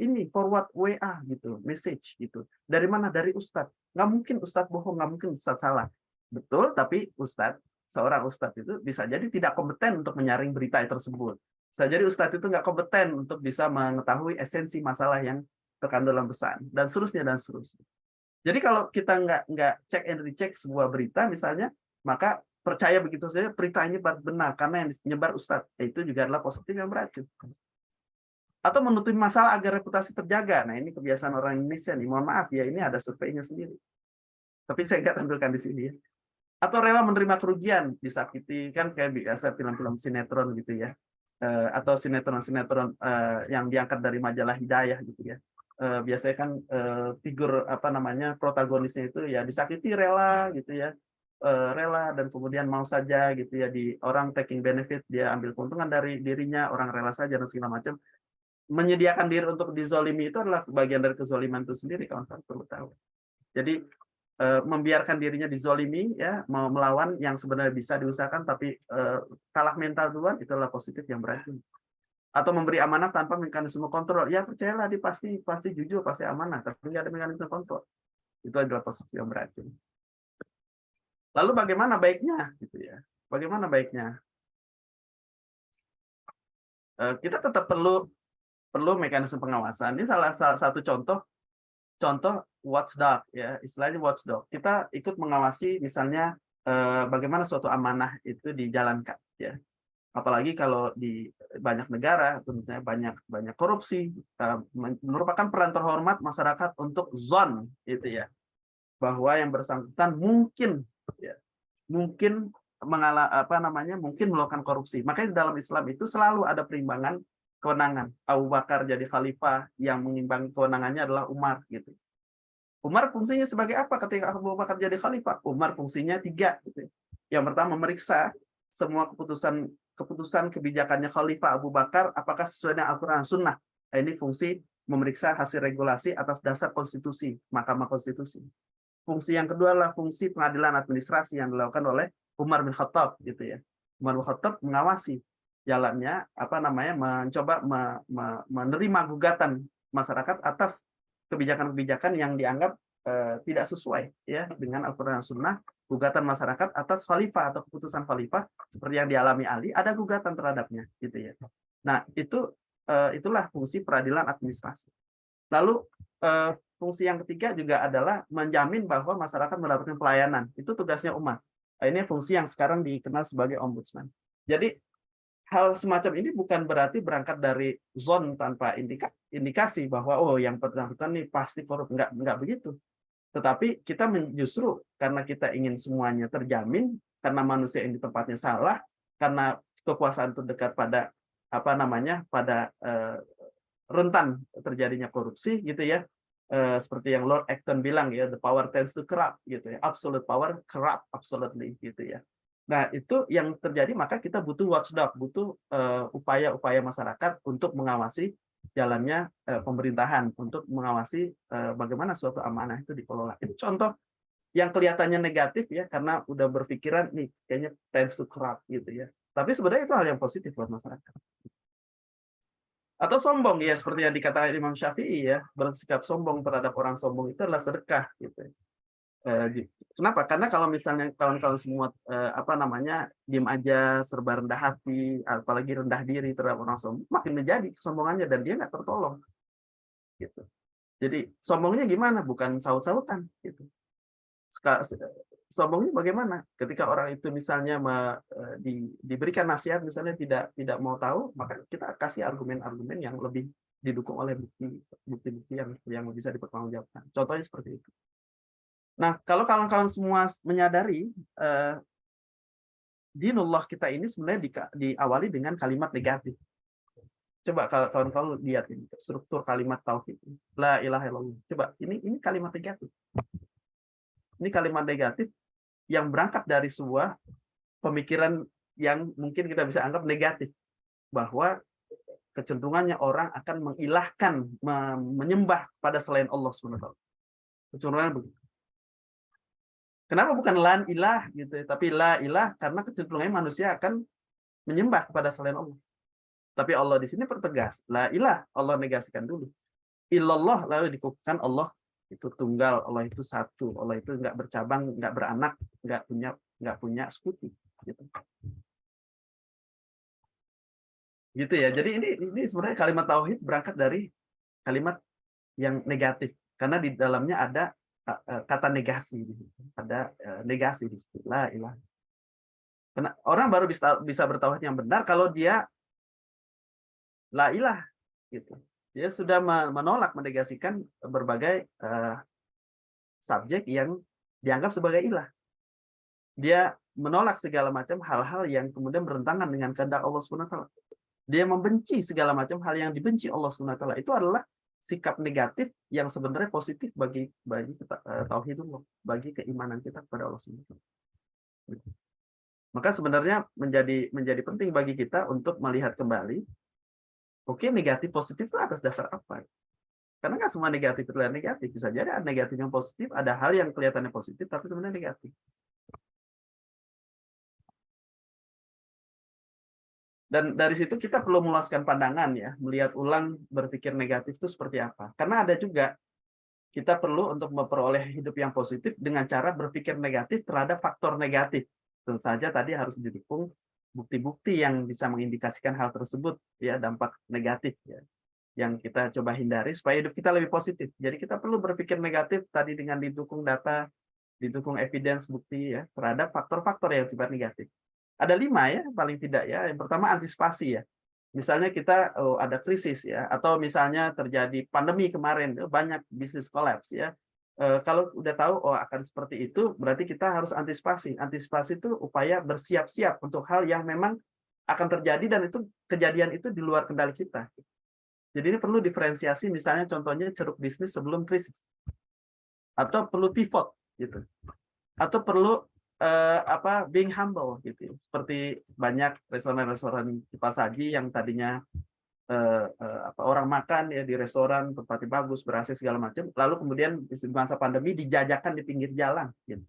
ini forward WA gitu, message gitu. Dari mana? Dari Ustadz. Nggak mungkin Ustadz bohong, nggak mungkin Ustadz salah. Betul, tapi seorang Ustadz itu bisa jadi tidak kompeten untuk menyaring berita tersebut. Bisa jadi Ustadz itu nggak kompeten untuk bisa mengetahui esensi masalah yang terkandung dalam pesan, dan seterusnya, dan seterusnya. Jadi kalau kita nggak cek and recheck sebuah berita misalnya, maka percaya begitu saja beritanya benar karena yang menyebar Ustadz, itu juga adalah positif yang beracun. Atau menutupi masalah agar reputasi terjaga. Nah, ini kebiasaan orang Indonesia nih. Mohon maaf ya, ini ada surveinya sendiri. Tapi saya nggak tampilkan di sini ya. Atau rela menerima kerugian, disakiti, kan kayak biasa film-film sinetron gitu ya. Atau sinetron-sinetron yang diangkat dari majalah Hidayah gitu ya. Biasanya kan figur apa namanya protagonisnya itu ya disakiti rela gitu ya. Rela dan kemudian mau saja gitu ya, di orang taking benefit, dia ambil keuntungan dari dirinya, orang rela saja dan segala macam. Menyediakan diri untuk dizolimi itu adalah bagian dari kezoliman itu sendiri, kawan-kawan perlu tahu. Jadi membiarkan dirinya dizolimi, ya, mau melawan yang sebenarnya bisa diusahakan tapi kalah mental duluan, itu adalah positif yang beracun. Atau memberi amanah tanpa mekanisme kontrol, ya percayalah dia pasti jujur, pasti amanah, tapi nggak ada mekanisme kontrol, itu adalah positif yang beracun. Lalu bagaimana baiknya, gitu ya? Bagaimana baiknya? Kita tetap perlu mekanisme pengawasan. Ini salah satu contoh watchdog, ya, istilahnya watchdog. Kita ikut mengawasi misalnya bagaimana suatu amanah itu dijalankan, ya. Apalagi kalau di banyak negara tentunya banyak korupsi, merupakan peran terhormat masyarakat untuk zon itu ya, bahwa yang bersangkutan mungkin mungkin melakukan korupsi. Makanya dalam Islam itu selalu ada perimbangan kewenangan. Abu Bakar jadi khalifah, yang mengimbangi kewenangannya adalah Umar gitu. Umar fungsinya sebagai apa ketika Abu Bakar jadi khalifah? Umar fungsinya 3 gitu. Yang pertama, memeriksa semua keputusan kebijakannya Khalifah Abu Bakar apakah sesuai dengan Al-Quran dan Sunnah. Nah, ini fungsi memeriksa hasil regulasi atas dasar konstitusi, Mahkamah Konstitusi. Fungsi yang kedua adalah fungsi pengadilan administrasi yang dilakukan oleh Umar bin Khattab gitu ya. Umar bin Khattab mengawasi jalannya mencoba menerima gugatan masyarakat atas kebijakan-kebijakan yang dianggap tidak sesuai ya dengan Al-Quran dan Sunnah. Gugatan masyarakat atas khalifah atau keputusan khalifah seperti yang dialami Ali, ada gugatan terhadapnya gitu ya. Nah, itulah fungsi peradilan administrasi. Lalu fungsi yang ketiga juga adalah menjamin bahwa masyarakat mendapatkan pelayanan. Itu tugasnya umat. Nah, ini fungsi yang sekarang dikenal sebagai ombudsman. Jadi hal semacam ini bukan berarti berangkat dari zon tanpa indikasi bahwa yang bersangkutan nih pasti korup, enggak begitu. Tetapi kita justru karena kita ingin semuanya terjamin, karena manusia yang di tempatnya salah, karena kekuasaan itu dekat pada pada rentan terjadinya korupsi gitu ya. Seperti yang Lord Acton bilang ya, the power tends to corrupt gitu ya. Absolute power corrupt absolutely gitu ya. Nah, itu yang terjadi, maka kita butuh watchdog, butuh upaya-upaya masyarakat untuk mengawasi jalannya pemerintahan, untuk mengawasi bagaimana suatu amanah itu dikelola. Itu contoh yang kelihatannya negatif ya, karena udah berpikiran nih kayaknya tends to corrupt gitu ya. Tapi sebenarnya itu hal yang positif buat masyarakat. Atau sombong ya, seperti yang dikatakan Imam Syafi'i ya, bersikap sombong terhadap orang sombong itu adalah sedekah gitu. Kenapa? Karena kalau misalnya kawan-kawan semua diem aja, serba rendah hati, apalagi rendah diri terhadap orang sombong, makin menjadi kesombongannya dan dia nggak tertolong. Gitu. Jadi sombongnya gimana? Bukan saut-sautan. Gitu. sombongnya bagaimana? Ketika orang itu misalnya diberikan nasihat misalnya tidak mau tahu, maka kita kasih argumen-argumen yang lebih didukung oleh bukti-bukti yang bisa dipertanggungjawabkan. Contohnya seperti itu. Nah, kalau kawan-kawan semua menyadari dinullah kita ini sebenarnya diawali dengan kalimat negatif. Coba kalau kawan-kawan lihat ini struktur kalimat tauhid. La ilaha illallah. Coba ini kalimat negatif. Ini kalimat negatif yang berangkat dari sebuah pemikiran yang mungkin kita bisa anggap negatif, bahwa kecenderungannya orang akan mengilahkan, menyembah pada selain Allah SWT. Kecenderungan begitu. Kenapa bukan lan ilah gitu, tapi la ilah karena kecenderungannya manusia akan menyembah kepada selain Allah. Tapi Allah di sini pertegas, la ilah, Allah negasikan dulu. Illallah, lalu dikukuhkan Allah itu tunggal, Allah itu satu, Allah itu nggak bercabang, nggak beranak, nggak punya sekutu. Gitu ya. Jadi ini sebenarnya kalimat tauhid berangkat dari kalimat yang negatif, karena di dalamnya ada kata negasi, ada negasi di situ. La ilah. Karena orang baru bisa bertauhid yang benar kalau dia la ilah, gitu. Dia sudah menolak, menegasikan berbagai subjek yang dianggap sebagai ilah. Dia menolak segala macam hal-hal yang kemudian bertentangan dengan kehendak Allah SWT. Dia membenci segala macam hal yang dibenci Allah SWT. Itu adalah sikap negatif yang sebenarnya positif bagi tauhidullah, bagi keimanan kita kepada Allah SWT. Maka sebenarnya menjadi penting bagi kita untuk melihat kembali, oke, negatif positif itu atas dasar apa? Karena nggak semua negatif itu negatif. Bisa jadi ada negatif yang positif, ada hal yang kelihatannya positif tapi sebenarnya negatif. Dan dari situ kita perlu meluaskan pandangan ya, melihat ulang berpikir negatif itu seperti apa. Karena ada juga kita perlu untuk memperoleh hidup yang positif dengan cara berpikir negatif terhadap faktor negatif. Tentu saja tadi harus didukung bukti-bukti yang bisa mengindikasikan hal tersebut, ya, dampak negatif ya, yang kita coba hindari supaya hidup kita lebih positif. Jadi kita perlu berpikir negatif tadi dengan didukung data, didukung evidence, bukti ya, terhadap faktor-faktor yang sifat negatif. Ada 5 ya, paling tidak ya. Yang pertama antisipasi ya. Misalnya kita ada krisis ya, atau misalnya terjadi pandemi kemarin, banyak bisnis collapse ya. Kalau udah tahu akan seperti itu, berarti kita harus antisipasi. Antisipasi itu upaya bersiap-siap untuk hal yang memang akan terjadi dan itu kejadian itu di luar kendali kita. Jadi ini perlu diferensiasi, misalnya contohnya ceruk bisnis sebelum krisis, atau perlu pivot gitu, atau perlu being humble gitu. Seperti banyak restoran-restoran cepat saji yang tadinya orang makan ya di restoran tempatnya bagus, ber-AC segala macam, lalu kemudian di masa pandemi dijajakan di pinggir jalan gitu.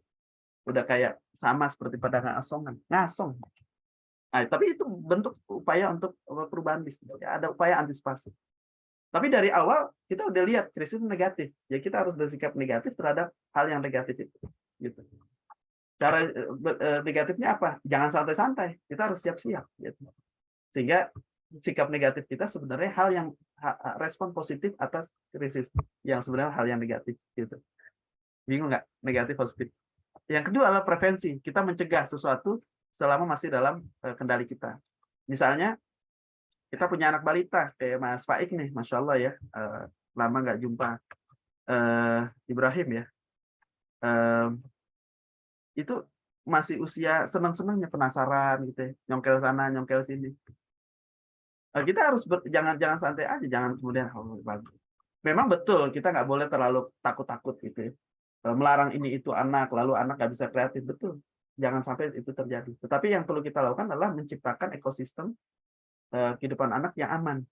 Udah kayak sama seperti pedagang asongan, ngasong. Nah, tapi itu bentuk upaya untuk perubahan bisnis. Ya, ada upaya antisipasi. Tapi dari awal kita udah lihat krisis negatif. Ya kita harus bersikap negatif terhadap hal yang negatif itu gitu. Cara negatifnya apa? Jangan santai-santai. Kita harus siap-siap. Gitu. Sehingga sikap negatif kita sebenarnya hal yang respon positif atas krisis yang sebenarnya hal yang negatif. Gitu. Bingung nggak? Negatif positif. Yang kedua adalah prevensi. Kita mencegah sesuatu selama masih dalam kendali kita. Misalnya kita punya anak balita kayak Mas Faik nih, Masya Allah ya. Lama nggak jumpa Ibrahim ya. Itu masih usia senang-senangnya, penasaran gitu ya, nyongkel sana nyongkel sini. Kita harus jangan santai aja, jangan kemudian bagus. Memang betul kita nggak boleh terlalu takut-takut gitu ya. Melarang ini itu anak, lalu anak nggak bisa kreatif, betul. Jangan sampai itu terjadi. Tetapi yang perlu kita lakukan adalah menciptakan ekosistem kehidupan anak yang aman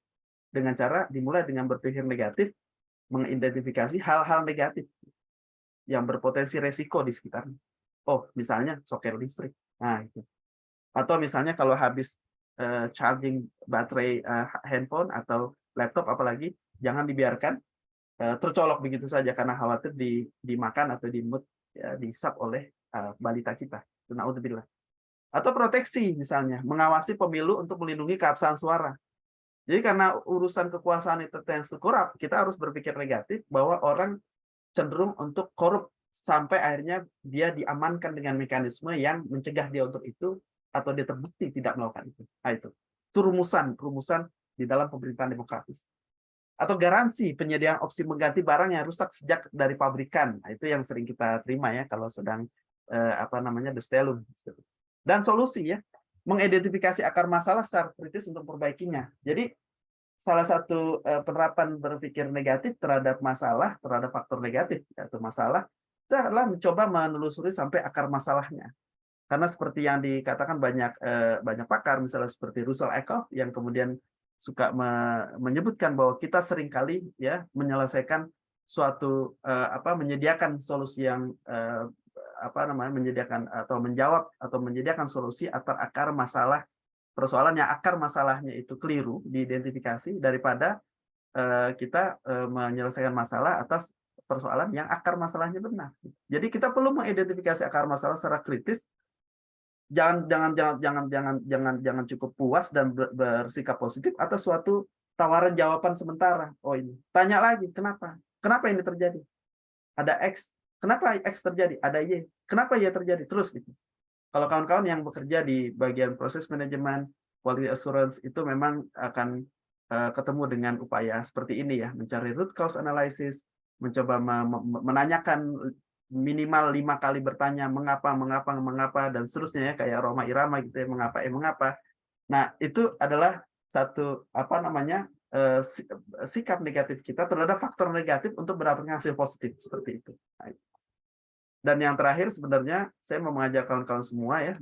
dengan cara dimulai dengan berpikir negatif, mengidentifikasi hal-hal negatif yang berpotensi resiko di sekitarnya. Oh, misalnya soket listrik. Nah, itu. Atau misalnya kalau habis charging baterai handphone atau laptop apalagi, jangan dibiarkan tercolok begitu saja karena khawatir dimakan atau dimut ya, disap oleh balita kita. Naudzubillah. Atau proteksi misalnya, mengawasi pemilu untuk melindungi keabsahan suara. Jadi karena urusan kekuasaan itu tends to corrupt, kita harus berpikir negatif bahwa orang cenderung untuk korup sampai akhirnya dia diamankan dengan mekanisme yang mencegah dia untuk itu atau dia terbukti tidak melakukan itu. Nah, itu rumusan di dalam pemerintahan demokratis. Atau garansi penyediaan opsi mengganti barang yang rusak sejak dari pabrikan. Nah, itu yang sering kita terima ya kalau sedang Bestellung. Dan solusi ya, mengidentifikasi akar masalah secara kritis untuk perbaikinya. Jadi salah satu penerapan berpikir negatif terhadap masalah, terhadap faktor negatif atau masalah, itu adalah mencoba menelusuri sampai akar masalahnya. Karena seperti yang dikatakan banyak pakar, misalnya seperti Russell Eckoff yang kemudian suka menyebutkan bahwa kita seringkali ya menyelesaikan suatu menyediakan solusi yang menyediakan atau menjawab atau menyediakan solusi atas akar masalah persoalan yang akar masalahnya itu keliru diidentifikasi daripada kita menyelesaikan masalah atas persoalan yang akar masalahnya benar. Jadi kita perlu mengidentifikasi akar masalah secara kritis. Jangan cukup puas dan bersikap positif atas suatu tawaran jawaban sementara. Oh ini, tanya lagi kenapa? Kenapa ini terjadi? Ada X, kenapa X terjadi? Ada Y, kenapa Y terjadi? Terus gitu. Kalau kawan-kawan yang bekerja di bagian proses manajemen, quality assurance itu memang akan ketemu dengan upaya seperti ini ya, mencari root cause analysis, mencoba menanyakan minimal 5 kali bertanya mengapa dan seterusnya ya, kayak Roma Irama gitu ya, mengapa. Nah, itu adalah satu sikap negatif kita terhadap faktor negatif untuk mendapatkan hasil positif seperti itu. Nah, dan yang terakhir sebenarnya saya mau mengajak kawan-kawan semua ya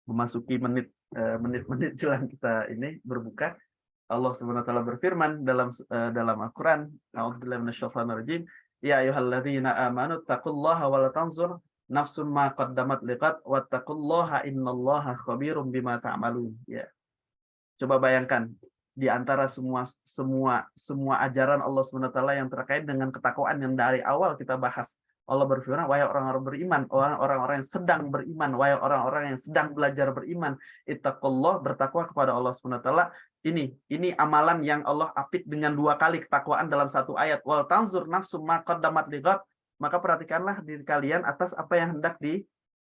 memasuki menit-menit jelang kita ini berbuka. Allah Subhanahu wa taala berfirman dalam Al-Qur'an, A'udzubillahi minasyaitonir rajim, ya ayyuhalladzina amanu taqullaha wa la tanzur nafsum ma qaddamat liqad wattaqullaha innallaha khabirum bima ta'malun. Ya. Coba bayangkan di antara semua ajaran Allah Subhanahu wa taala yang terkait dengan ketakwaan yang dari awal kita bahas. Allah berfirman, wahai orang-orang beriman, orang-orang yang sedang beriman, wahai orang-orang yang sedang belajar beriman, ittaqullah, bertakwa kepada Allah Subhanahu wa taala. Ini amalan yang Allah apit dengan 2 kali ketakwaan dalam satu ayat. Wal tanzur nafsum ma qaddamat lighad, maka perhatikanlah diri kalian atas apa yang hendak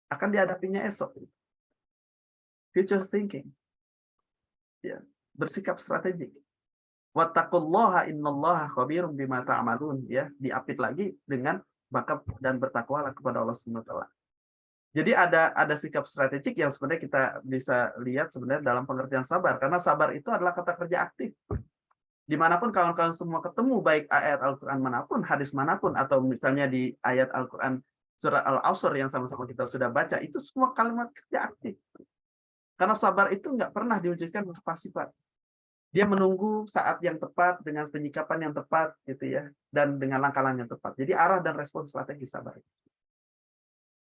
akan dihadapinya esok. Future thinking. Ya, bersikap strategik. Wattaqullaha innallaha khabirum bima ta'malun, ya, diapit lagi dengan maka dan bertakwalah kepada Allah Subhanahu wa taala. Jadi ada sikap strategik yang sebenarnya kita bisa lihat sebenarnya dalam pengertian sabar, karena sabar itu adalah kata kerja aktif. Dimanapun kawan-kawan semua ketemu, baik ayat Al-Quran manapun, hadis manapun, atau misalnya di ayat Al-Quran surat Al-Asr yang sama-sama kita sudah baca, itu semua kalimat kerja aktif. Karena sabar itu nggak pernah diwujudkan berupa sifat. Dia menunggu saat yang tepat dengan penyikapan yang tepat gitu ya, dan dengan langkah-langkah yang tepat. Jadi arah dan respon strategi sabar.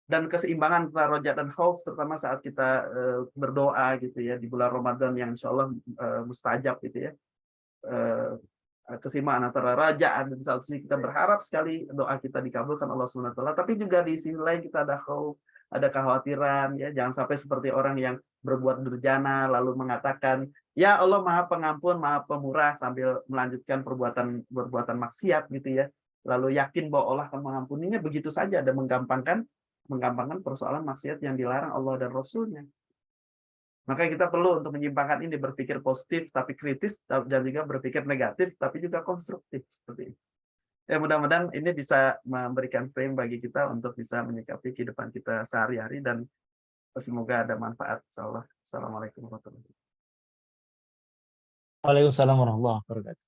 Dan keseimbangan antara roja dan khauf, terutama saat kita berdoa gitu ya di bulan Ramadan yang insya Allah mustajab gitu ya. Keseimbangan antara raja dan di satu sisi kita berharap sekali doa kita dikabulkan Allah Subhanahu wa taala, tapi juga di sisi lain kita ada khauf, ada kekhawatiran ya, jangan sampai seperti orang yang berbuat durjana lalu mengatakan ya Allah Maha Pengampun, Maha Pemurah sambil melanjutkan perbuatan maksiat gitu ya. Lalu yakin bahwa Allah akan mengampuninya begitu saja dan menggampangkan persoalan maksiat yang dilarang Allah dan Rasul-Nya. Maka kita perlu untuk menyimpangkan ini, berpikir positif tapi kritis, dan juga berpikir negatif tapi juga konstruktif seperti itu. Ya, mudah-mudahan ini bisa memberikan frame bagi kita untuk bisa menyikapi kehidupan kita sehari-hari, dan semoga ada manfaat. Insyaallah. Assalamualaikum warahmatullahi wabarakatuh. Waalaikumsalam warahmatullahi wabarakatuh.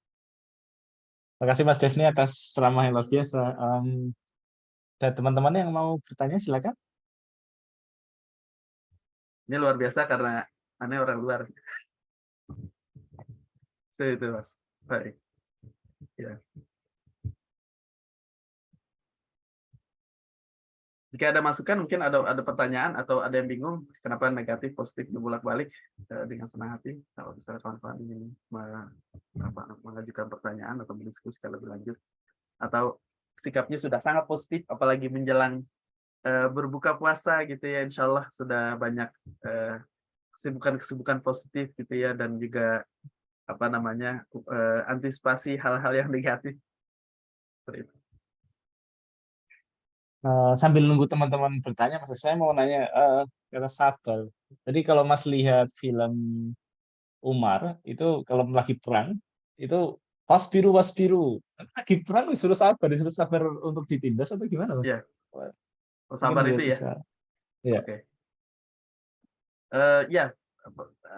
Terima kasih Mas Devni atas ceramah yang luar biasa. Dan teman-teman yang mau bertanya silakan. Ini luar biasa karena aneh orang luar. Itu Mas. Baik. Ya. Jika ada masukan, mungkin ada pertanyaan atau ada yang bingung kenapa negatif positif dibolak-balik, dengan senang hati kalau misalnya kawan-kawan ingin mengajukan pertanyaan atau berdiskusi lebih lanjut, atau sikapnya sudah sangat positif apalagi menjelang berbuka puasa gitu ya, insya Allah sudah banyak kesibukan positif gitu ya, dan juga antisipasi hal-hal yang negatif seperti itu. Sambil nunggu teman-teman bertanya, Mas, saya mau nanya, kata sabar. Jadi kalau Mas lihat film Umar, itu kalau lagi perang, itu wasbiru wasbiru. Lagi perang disuruh sabar untuk ditindas atau gimana, Mas? Ya, Wah, mungkin sabar itu ya. bisa. Iya. Oke. Ya,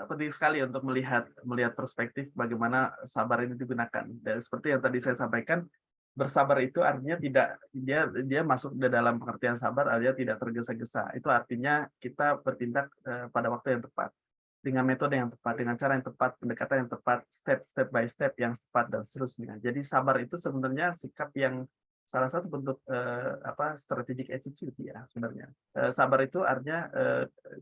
penting sekali untuk melihat perspektif bagaimana sabar ini digunakan. Dan seperti yang tadi saya sampaikan, bersabar itu artinya tidak dia masuk ke dalam pengertian sabar artinya tidak tergesa-gesa. Itu artinya kita bertindak pada waktu yang tepat, dengan metode yang tepat, dengan cara yang tepat, pendekatan yang tepat, step by step yang tepat dan seterusnya. Jadi sabar itu sebenarnya sikap yang salah satu bentuk strategic attitude ya sebenarnya. Sabar itu artinya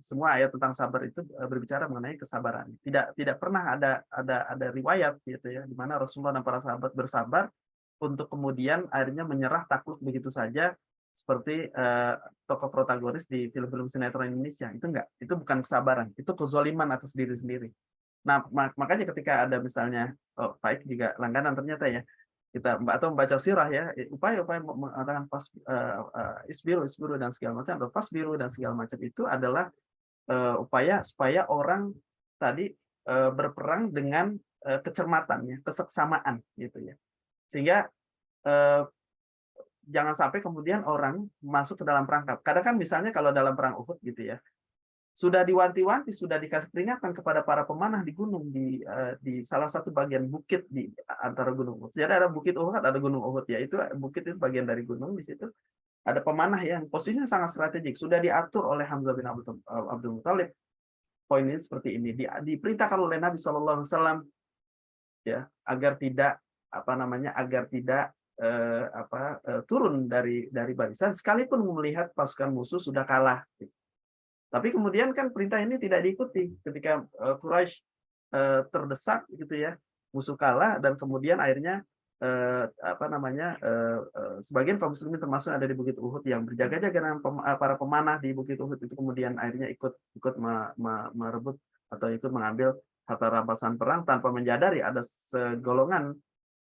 semua ayat tentang sabar itu berbicara mengenai kesabaran. Tidak pernah ada riwayat gitu ya di mana Rasulullah dan para sahabat bersabar untuk kemudian akhirnya menyerah takluk begitu saja seperti tokoh protagonis di film-film sinetron Indonesia. Itu enggak, itu bukan kesabaran, itu kezoliman atas diri sendiri. Nah, makanya ketika ada misalnya Pak Ik juga langganan ternyata ya, kita atau membaca sirah ya, upaya-upaya mengatakan isbiru dan segala macam, atau fasbiru dan segala macam itu adalah upaya supaya orang tadi berperang dengan kecermatan ya, keseksamaan gitu ya. Sehingga jangan sampai kemudian orang masuk ke dalam perangkap. Kadang kan misalnya kalau dalam perang Uhud gitu ya, sudah diwanti-wanti, sudah dikasih peringatan kepada para pemanah di gunung di salah satu bagian bukit di antara gunung Uhud. Jadi ada bukit Uhud, ada gunung Uhud ya. Itu bukit itu bagian dari gunung di situ. Ada pemanah yang posisinya sangat strategik, sudah diatur oleh Hamzah bin Abdul Muthalib. Poin ini seperti ini. Diperintahkan oleh Nabi SAW ya agar tidak turun dari barisan sekalipun melihat pasukan musuh sudah kalah. Tapi kemudian kan perintah ini tidak diikuti ketika Quraisy terdesak gitu ya, musuh kalah dan kemudian akhirnya sebagian kaum muslimin termasuk ada di Bukit Uhud yang berjaga-jaga dengan para pemanah di Bukit Uhud itu kemudian akhirnya ikut merebut atau ikut mengambil harta rampasan perang tanpa menyadari ada segolongan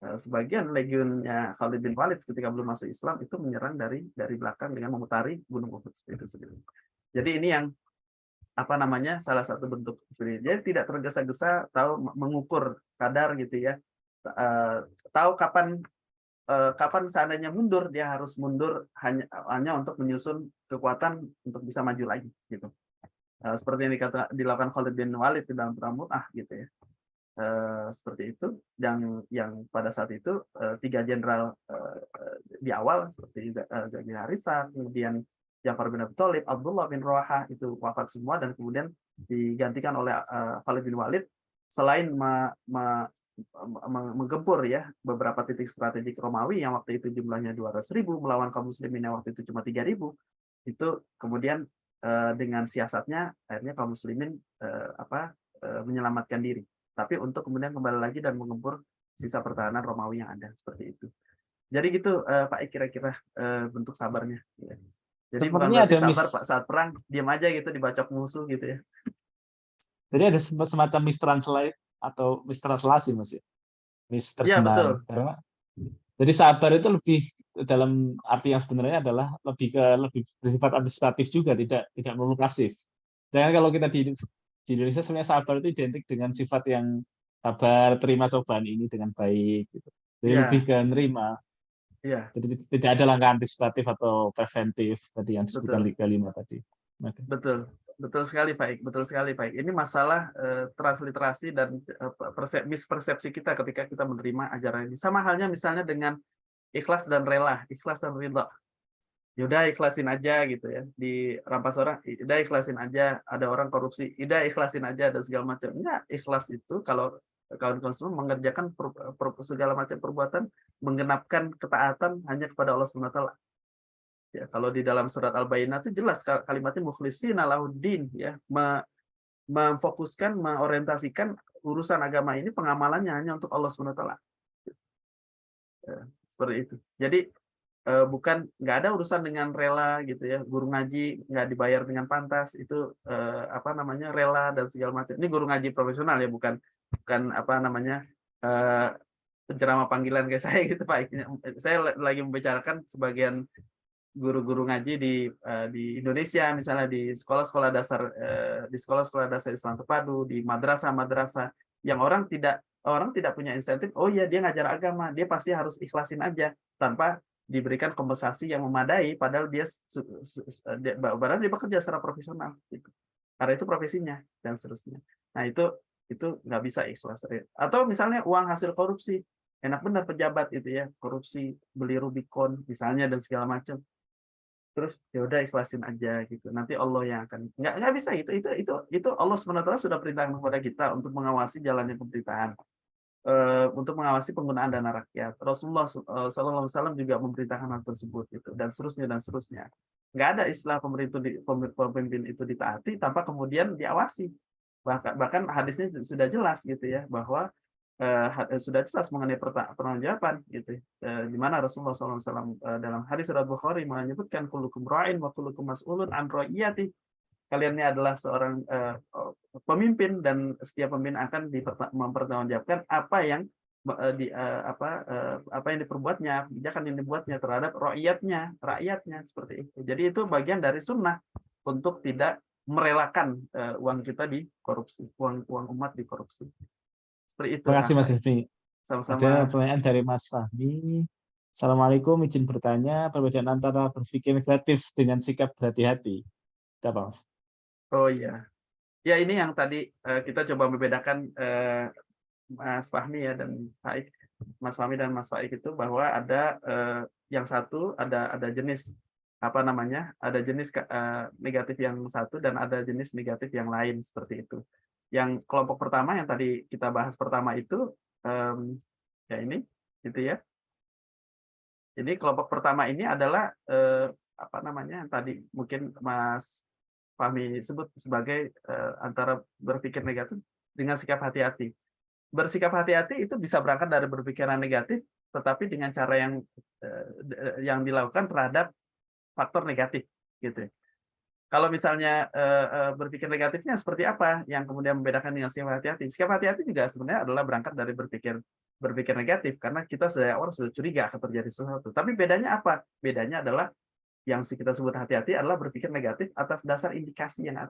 sebagian legionnya Khalid bin Walid ketika belum masuk Islam itu menyerang dari belakang dengan memutari Gunung Uhud seperti itu. Jadi ini yang salah satu bentuk seperti ini. Jadi tidak tergesa-gesa, tahu mengukur kadar gitu ya. Tahu kapan seandainya mundur, dia harus mundur hanya untuk menyusun kekuatan untuk bisa maju lagi gitu. Seperti yang dilakukan Khalid bin Walid di dalam perang Mu'tah gitu ya. Seperti itu yang pada saat itu 3 jenderal di awal seperti Zaid bin Harithah, kemudian Ja'far bin Abi Thalib, Abdullah bin Rawaha itu wafat semua dan kemudian digantikan oleh Khalid bin Walid. Selain menggempur ya beberapa titik strategik Romawi yang waktu itu jumlahnya 200.000 melawan kaum muslimin yang waktu itu cuma 3.000, itu kemudian dengan siasatnya akhirnya kaum muslimin menyelamatkan diri. Tapi untuk kemudian kembali lagi dan menggempur sisa pertahanan Romawi yang ada seperti itu. Jadi gitu Pak Ik kira-kira bentuk sabarnya. Ya. Jadi bukan Sepertinya berarti ada sabar Pak saat perang diam aja gitu dibacok musuh gitu ya. Jadi ada semacam mistranslate atau mistranslasi, Mas ya. Iya Misterjemahan. betul. Karena jadi sabar itu lebih dalam arti yang sebenarnya adalah lebih bersifat antisipatif juga, tidak melulu pasif. Dan kalau kita di Indonesia sebenarnya sabar itu identik dengan sifat yang sabar, terima cobaan ini dengan baik gitu. Jadi lebih Iya, ke nerima. iya, Jadi tidak ada langkah antisipatif atau preventif tadi yang disebutkan betul. di kelima tadi. Oke. Betul. Betul sekali Pak Ik, betul sekali Pak Ik. Ini masalah transliterasi dan mispersepsi kita ketika kita menerima ajaran ini. Sama halnya misalnya dengan ikhlas dan rela, ikhlas dan ridha. Yaudah ikhlasin aja gitu ya, dirampas orang, udah ikhlasin aja, ada orang korupsi, udah ikhlasin aja, dan segala macam. Enggak, ikhlas itu kalau kawan-kawan semua mengerjakan segala macam perbuatan, menggenapkan ketaatan hanya kepada Allah SWT. Ya, kalau di dalam surat Al-Bayyinah itu jelas kalimatnya mukhlishina lahuddin ya, memfokuskan, mengorientasikan urusan agama ini pengamalannya hanya untuk Allah SWT. Ya, seperti itu. Jadi bukan nggak ada urusan dengan rela gitu ya, guru ngaji nggak dibayar dengan pantas itu rela dan segala macam. Ini guru ngaji profesional ya, bukan penceramah panggilan kayak saya gitu Pak. Saya lagi membicarakan sebagian guru-guru ngaji di Indonesia, misalnya di sekolah-sekolah dasar Islam terpadu, di madrasah-madrasah yang orang tidak punya insentif. Oh ya, dia ngajar agama, dia pasti harus ikhlasin aja tanpa diberikan kompensasi yang memadai, padahal padahal dia bekerja secara profesional gitu. Karena itu profesinya dan seterusnya. Nah, itu nggak bisa ikhlas. Atau misalnya uang hasil korupsi, enak benar pejabat itu ya, korupsi, beli Rubicon misalnya dan segala macam. Terus ya udah ikhlasin aja gitu. Nanti Allah yang akan, nggak bisa gitu. Itu Allah SWT sudah perintahkan kepada kita untuk mengawasi jalannya pemerintahan, untuk mengawasi penggunaan dana rakyat. Rasulullah SAW juga memerintahkan hal tersebut gitu, dan seterusnya dan seterusnya. Nggak ada istilah pemimpin itu ditaati tanpa kemudian diawasi. Bahkan hadisnya sudah jelas gitu ya, bahwa sudah jelas mengenai pertanggungjawaban gitu. Di mana Rasulullah SAW dalam hadis riwayat Bukhari menyebutkan kullukum ra'in wa kullukum mas'ulun an ra'iyati. Kalian ini adalah seorang pemimpin, dan setiap pemimpin akan mempertanggungjawabkan apa yang diperbuatnya, kebijakan yang dibuatnya terhadap rakyatnya seperti itu. Jadi itu bagian dari sunnah untuk tidak merelakan uang kita dikorupsi, uang umat dikorupsi. Seperti itu. Terima kasih Mas Devi. Sama-sama. Ada pertanyaan dari Mas Fahmi. Assalamualaikum, izin bertanya, perbedaan antara berpikir negatif dengan sikap berhati-hati. Apa, Mas? Oh iya. Ya, ini yang tadi kita coba membedakan Mas Fahmi ya dan Faik. Mas Fahmi dan Mas Faik itu bahwa ada yang satu ada jenis ada jenis negatif yang satu dan ada jenis negatif yang lain seperti itu. Yang kelompok pertama yang tadi kita bahas pertama itu ya ini gitu ya. Ini kelompok pertama ini adalah yang tadi mungkin Mas Fahmi sebut sebagai antara berpikir negatif dengan sikap hati-hati. Bersikap hati-hati itu bisa berangkat dari berpikiran negatif, tetapi dengan cara yang dilakukan terhadap faktor negatif, gitu. Kalau misalnya berpikir negatifnya seperti apa yang kemudian membedakan dengan sikap hati-hati? Sikap hati-hati juga sebenarnya adalah berangkat dari berpikir negatif, karena kita sudah curiga akan terjadi sesuatu. Tapi bedanya apa? Bedanya adalah yang kita sebut hati-hati adalah berpikir negatif atas dasar indikasi yang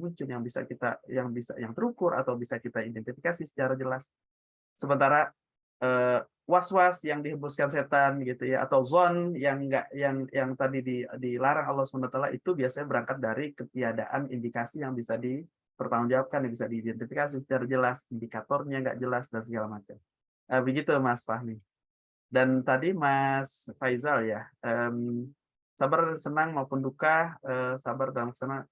muncul, yang terukur atau bisa kita identifikasi secara jelas. Sementara was-was yang dihembuskan setan gitu ya, atau zon yang tadi dilarang Allah SWT, itu biasanya berangkat dari ketiadaan indikasi yang bisa dipertanggungjawabkan, yang bisa diidentifikasi secara jelas, indikatornya nggak jelas dan segala macam. Begitu Mas Fahmi. Dan tadi Mas Faizal ya, sabar senang maupun duka, sabar dalam senang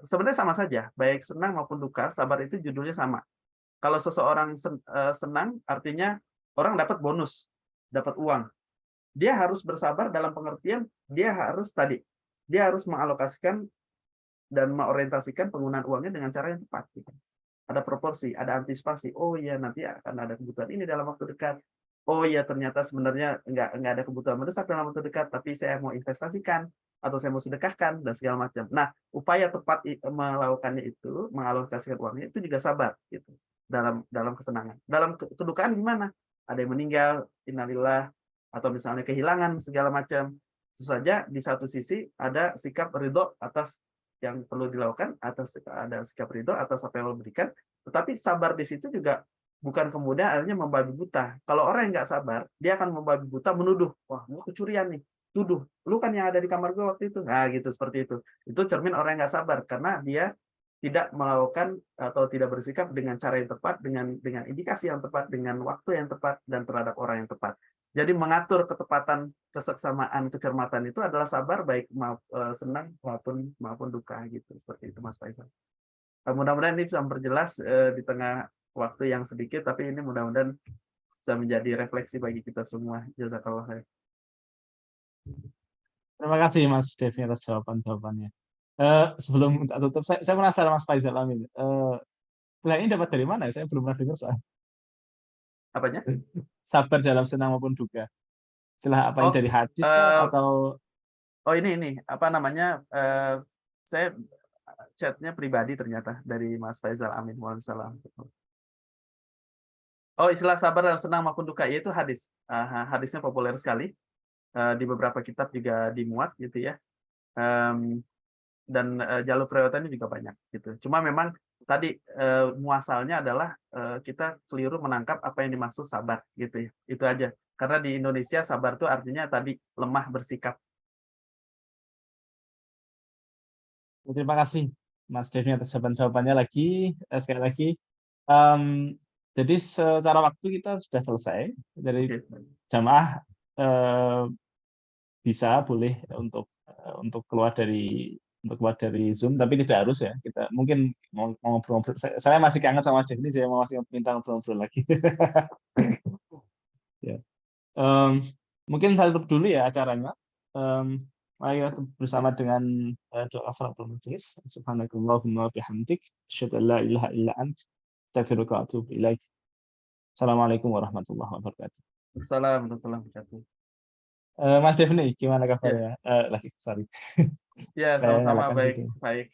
sebenarnya sama saja, baik senang maupun duka, sabar itu judulnya sama. Kalau seseorang senang, artinya orang dapat bonus, dapat uang. Dia harus bersabar dalam pengertian dia harus mengalokasikan dan mengorientasikan penggunaan uangnya dengan cara yang tepat. Ada proporsi, ada antisipasi. Oh iya, nanti akan ada kebutuhan ini dalam waktu dekat. Oh iya, ternyata sebenarnya nggak ada kebutuhan mendesak dalam waktu dekat, tapi saya mau investasikan atau saya mau sedekahkan dan segala macam. Nah, upaya tepat melakukannya itu, mengalokasikan uangnya itu juga sabar gitu. Dalam kesenangan. Dalam kedukaan gimana? Ada yang meninggal, innalillah, atau misalnya kehilangan segala macam. Tentu saja di satu sisi ada sikap ridho atas yang perlu dilakukan, ada sikap ridho atas apa yang Allah berikan, tetapi sabar di situ juga bukan kemudian akhirnya membabi buta. Kalau orang yang nggak sabar, dia akan membabi buta, menuduh, wah, gue kecurian nih, tuduh, lu kan yang ada di kamar gue waktu itu. Nah, gitu, seperti itu. Itu cermin orang yang nggak sabar, karena dia tidak melakukan atau tidak bersikap dengan cara yang tepat, dengan indikasi yang tepat, dengan waktu yang tepat, dan terhadap orang yang tepat. Jadi mengatur ketepatan, keseksamaan, kecermatan itu adalah sabar, baik senang maupun duka gitu. Seperti itu Mas Faisal. Mudah-mudahan ini bisa memperjelas di tengah waktu yang sedikit, tapi ini mudah-mudahan bisa menjadi refleksi bagi kita semua. Jazakallah khair. Terima kasih Mas Devi atas jawabannya. Sebelum tutup, saya penasaran Mas Faizal Amin. Ini dapat dari mana? Saya belum pernah dengar soal. Apanya? Sabar dalam senang maupun duka. Setelah apa dari hadis atau? Oh ini apa namanya? Saya chatnya pribadi ternyata dari Mas Faizal Amin. Waalaikumsalam. Oh, istilah sabar dan senang maupun duka, yaitu hadis. Hadisnya populer sekali. di beberapa kitab juga dimuat gitu ya. Dan jalur periwayatan juga banyak gitu. Cuma memang tadi muasalnya adalah kita keliru menangkap apa yang dimaksud sabar gitu ya. Itu aja. Karena di Indonesia sabar itu artinya tadi lemah bersikap. Terima kasih Mas Devi atas jawaban-jawabannya lagi. Sekali lagi, Em, jadi secara waktu kita sudah selesai. Jadi Oke. jamaah bisa boleh untuk keluar dari Zoom, tapi tidak harus ya. Kita mungkin mau ngobrol-ngobrol. Saya masih kangen sama Mas Devi, saya masih minta ngobrol-ngobrol lagi. Ya. Mungkin saya tutup dulu ya acaranya. Mari kita bersama dengan doa kafaratul majelis. Subhanakallahumma bihamdik, asyhadu an la ilaha illa ant, astaghfiruka wa atubu ilaik. Assalamualaikum warahmatullahi wabarakatuh. Assalamualaikum warahmatullahi wabarakatuh. Mas Dev nih, gimana Ya, kabarnya? Sorry, ya saya sama-sama nyalakan baik, video. baik.